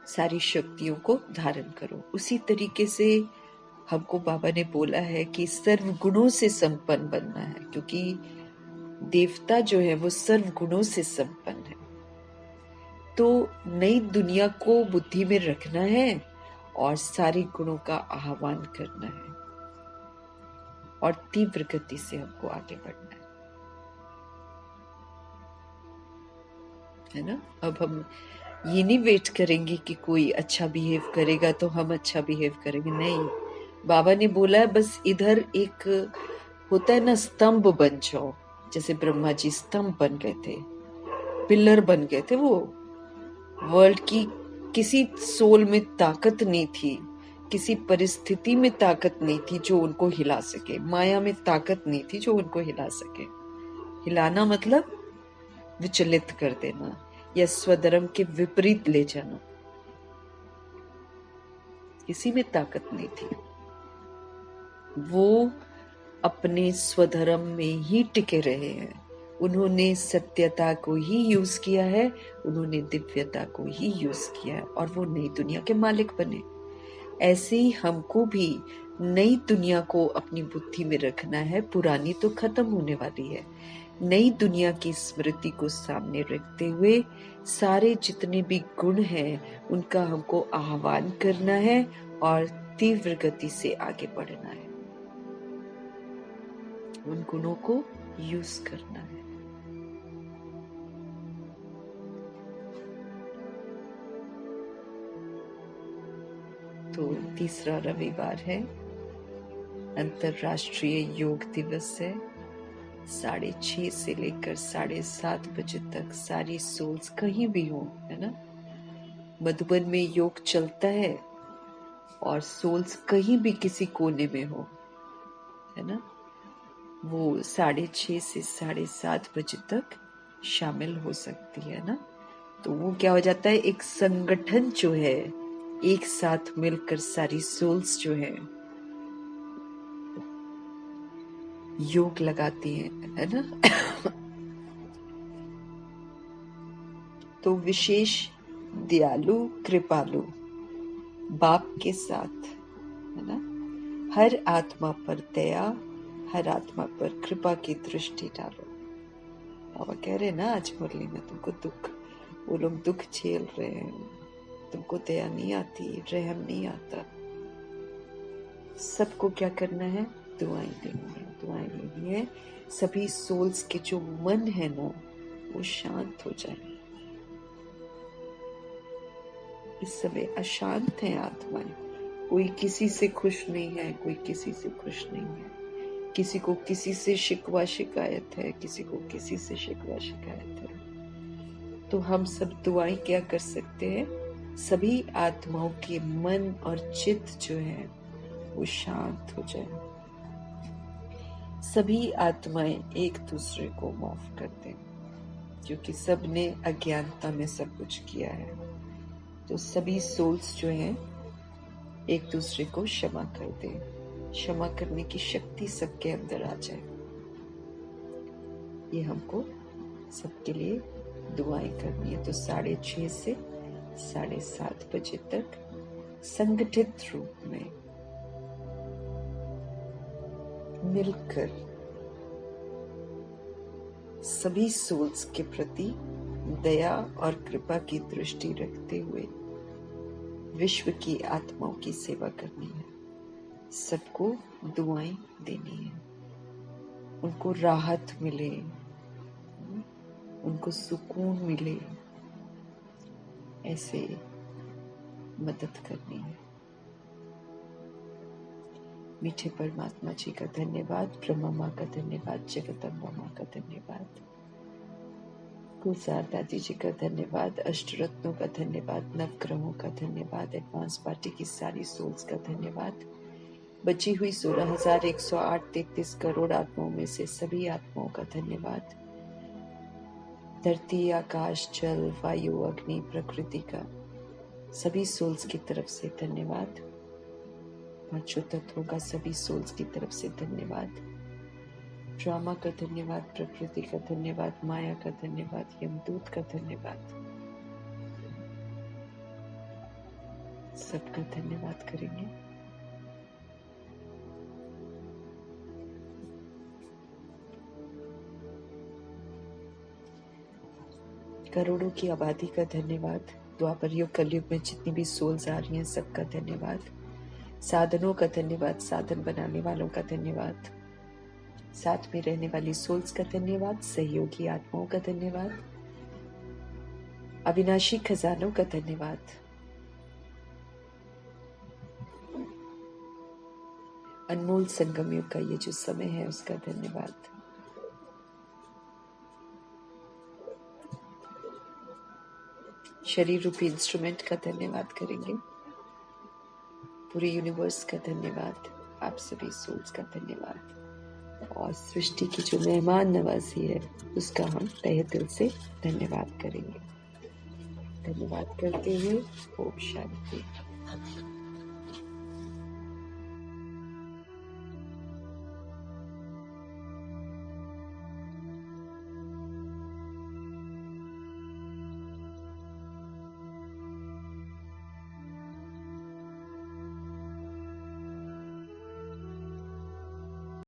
सारी शक्तियों को धारण करो। उसी तरीके से हमको बाबा ने बोला है कि सर्व गुणों से संपन्न बनना है, क्योंकि देवता जो है वो सर्व गुणों से संपन्न है। तो नई दुनिया को बुद्धि में रखना है और सारे गुणों का आह्वान करना है और तीव्र गति से हमको आगे बढ़ना है ना। अब हम ये नहीं वेट करेंगे कि कोई अच्छा बिहेव करेगा तो हम अच्छा बिहेव करेंगे, नहीं। बाबा ने बोला है बस इधर एक होता है ना स्तंभ बन जाओ, जैसे ब्रह्मा जी स्तंभ बन गए थे, पिलर बन गए थे। वो वर्ल्ड की किसी सोल में ताकत नहीं थी, किसी परिस्थिति में ताकत नहीं थी जो उनको हिला सके, माया में ताकत नहीं थी जो उनको हिला सके। हिलाना मतलब विचलित कर देना या स्वधर्म के विपरीत ले जाना, किसी में ताकत नहीं थी। वो अपने स्वधर्म में ही टिके रहे हैं। उन्होंने सत्यता को ही यूज किया है, उन्होंने दिव्यता को ही यूज किया है और वो नई दुनिया के मालिक बने। ऐसे ही हमको भी नई दुनिया को अपनी बुद्धि में रखना है। पुरानी तो खत्म होने वाली है। नई दुनिया की स्मृति को सामने रखते हुए सारे जितने भी गुण हैं उनका हमको आह्वान करना है और तीव्र गति से आगे बढ़ना है, उन गुणों को यूज करना है। तो तीसरा रविवार है, अंतरराष्ट्रीय योग दिवस है। 6:30 से लेकर 7:30 बजे तक सारी सोल्स कहीं भी हो, है ना, मधुबन में योग चलता है और सोल्स कहीं भी किसी कोने में हो, है ना, वो 6:30 से 7:30 बजे तक शामिल हो सकती है ना। तो वो क्या हो जाता है, एक संगठन जो है, एक साथ मिलकर सारी सोल्स जो है योग लगाती है ना। तो विशेष दयालु कृपालु बाप के साथ, है ना, हर आत्मा पर दया, हर आत्मा पर कृपा की दृष्टि डालो। बाबा कह रहे हैं ना आज मुरली में, तुमको दुख, वो लोग दुख झेल रहे हैं, तुमको दया नहीं आती, रहम नहीं आता। सबको क्या करना है, दुआएं देनी है, दुआएं लेनी है। सभी सोल्स के जो मन है ना वो शांत हो जाए। इस समय अशांत है आत्माएं, कोई किसी से खुश नहीं है, कोई किसी से खुश नहीं है, किसी को किसी से शिकवा शिकायत है, किसी को किसी से शिकवा शिकायत है। तो हम सब दुआएं क्या कर सकते हैं, सभी आत्माओं के मन और चित्त जो है वो शांत हो जाए। सभी आत्माएं एक दूसरे को माफ कर दें, क्योंकि सब ने अज्ञानता में सब कुछ किया है। तो सभी सोल्स जो हैं एक दूसरे को क्षमा कर दें, क्षमा करने की शक्ति सबके अंदर आ जाए। ये हमको सबके लिए दुआएं करनी है। तो 6:30 से 7:30 बजे तक संगठित रूप में मिलकर सभी सोल्स के प्रति दया और कृपा की दृष्टि रखते हुए विश्व की आत्माओं की सेवा करनी है। सबको दुआएं देनी है, उनको राहत मिले, उनको सुकून मिले, ऐसे मदद करनी है। मीठे परमात्मा जी का धन्यवाद, ब्रह्मा माँ का धन्यवाद, जगदम्बा माँ का धन्यवाद, गुलजार दादी जी का धन्यवाद, अष्टरत्नों का धन्यवाद, नवग्रहों का धन्यवाद, एडवांस पार्टी की सारी सोल्स का धन्यवाद, बची हुई 16,108 करोड़ आत्माओं में से सभी आत्माओं का धन्यवाद, धरती, आकाश, जल, वायु, अग्नि, प्रकृति का सभी सोल्स की तरफ से धन्यवाद, पांचों तत्वों का सभी सोल्स की तरफ से धन्यवाद, ड्रामा का धन्यवाद, प्रकृति का धन्यवाद, माया का धन्यवाद, यमदूत का धन्यवाद, सबका धन्यवाद करेंगे। करोड़ों की आबादी का धन्यवाद, द्वापर युग कलयुग में जितनी भी सोल्स आ रही हैं सबका धन्यवाद, साधनों का धन्यवाद, साधन बनाने वालों का धन्यवाद, साथ में रहने वाली सोल्स का धन्यवाद, सहयोगी आत्माओं का धन्यवाद, अविनाशी खजानों का धन्यवाद, अनमोल संगम युग का ये जो समय है उसका धन्यवाद, शरीर रूपी इंस्ट्रूमेंट का धन्यवाद करेंगे, पूरे यूनिवर्स का धन्यवाद, आप सभी सोल्स का धन्यवाद, और सृष्टि की जो मेहमान नवाजी है उसका हम तहे दिल से धन्यवाद करेंगे। धन्यवाद करते हुए ओम शांति।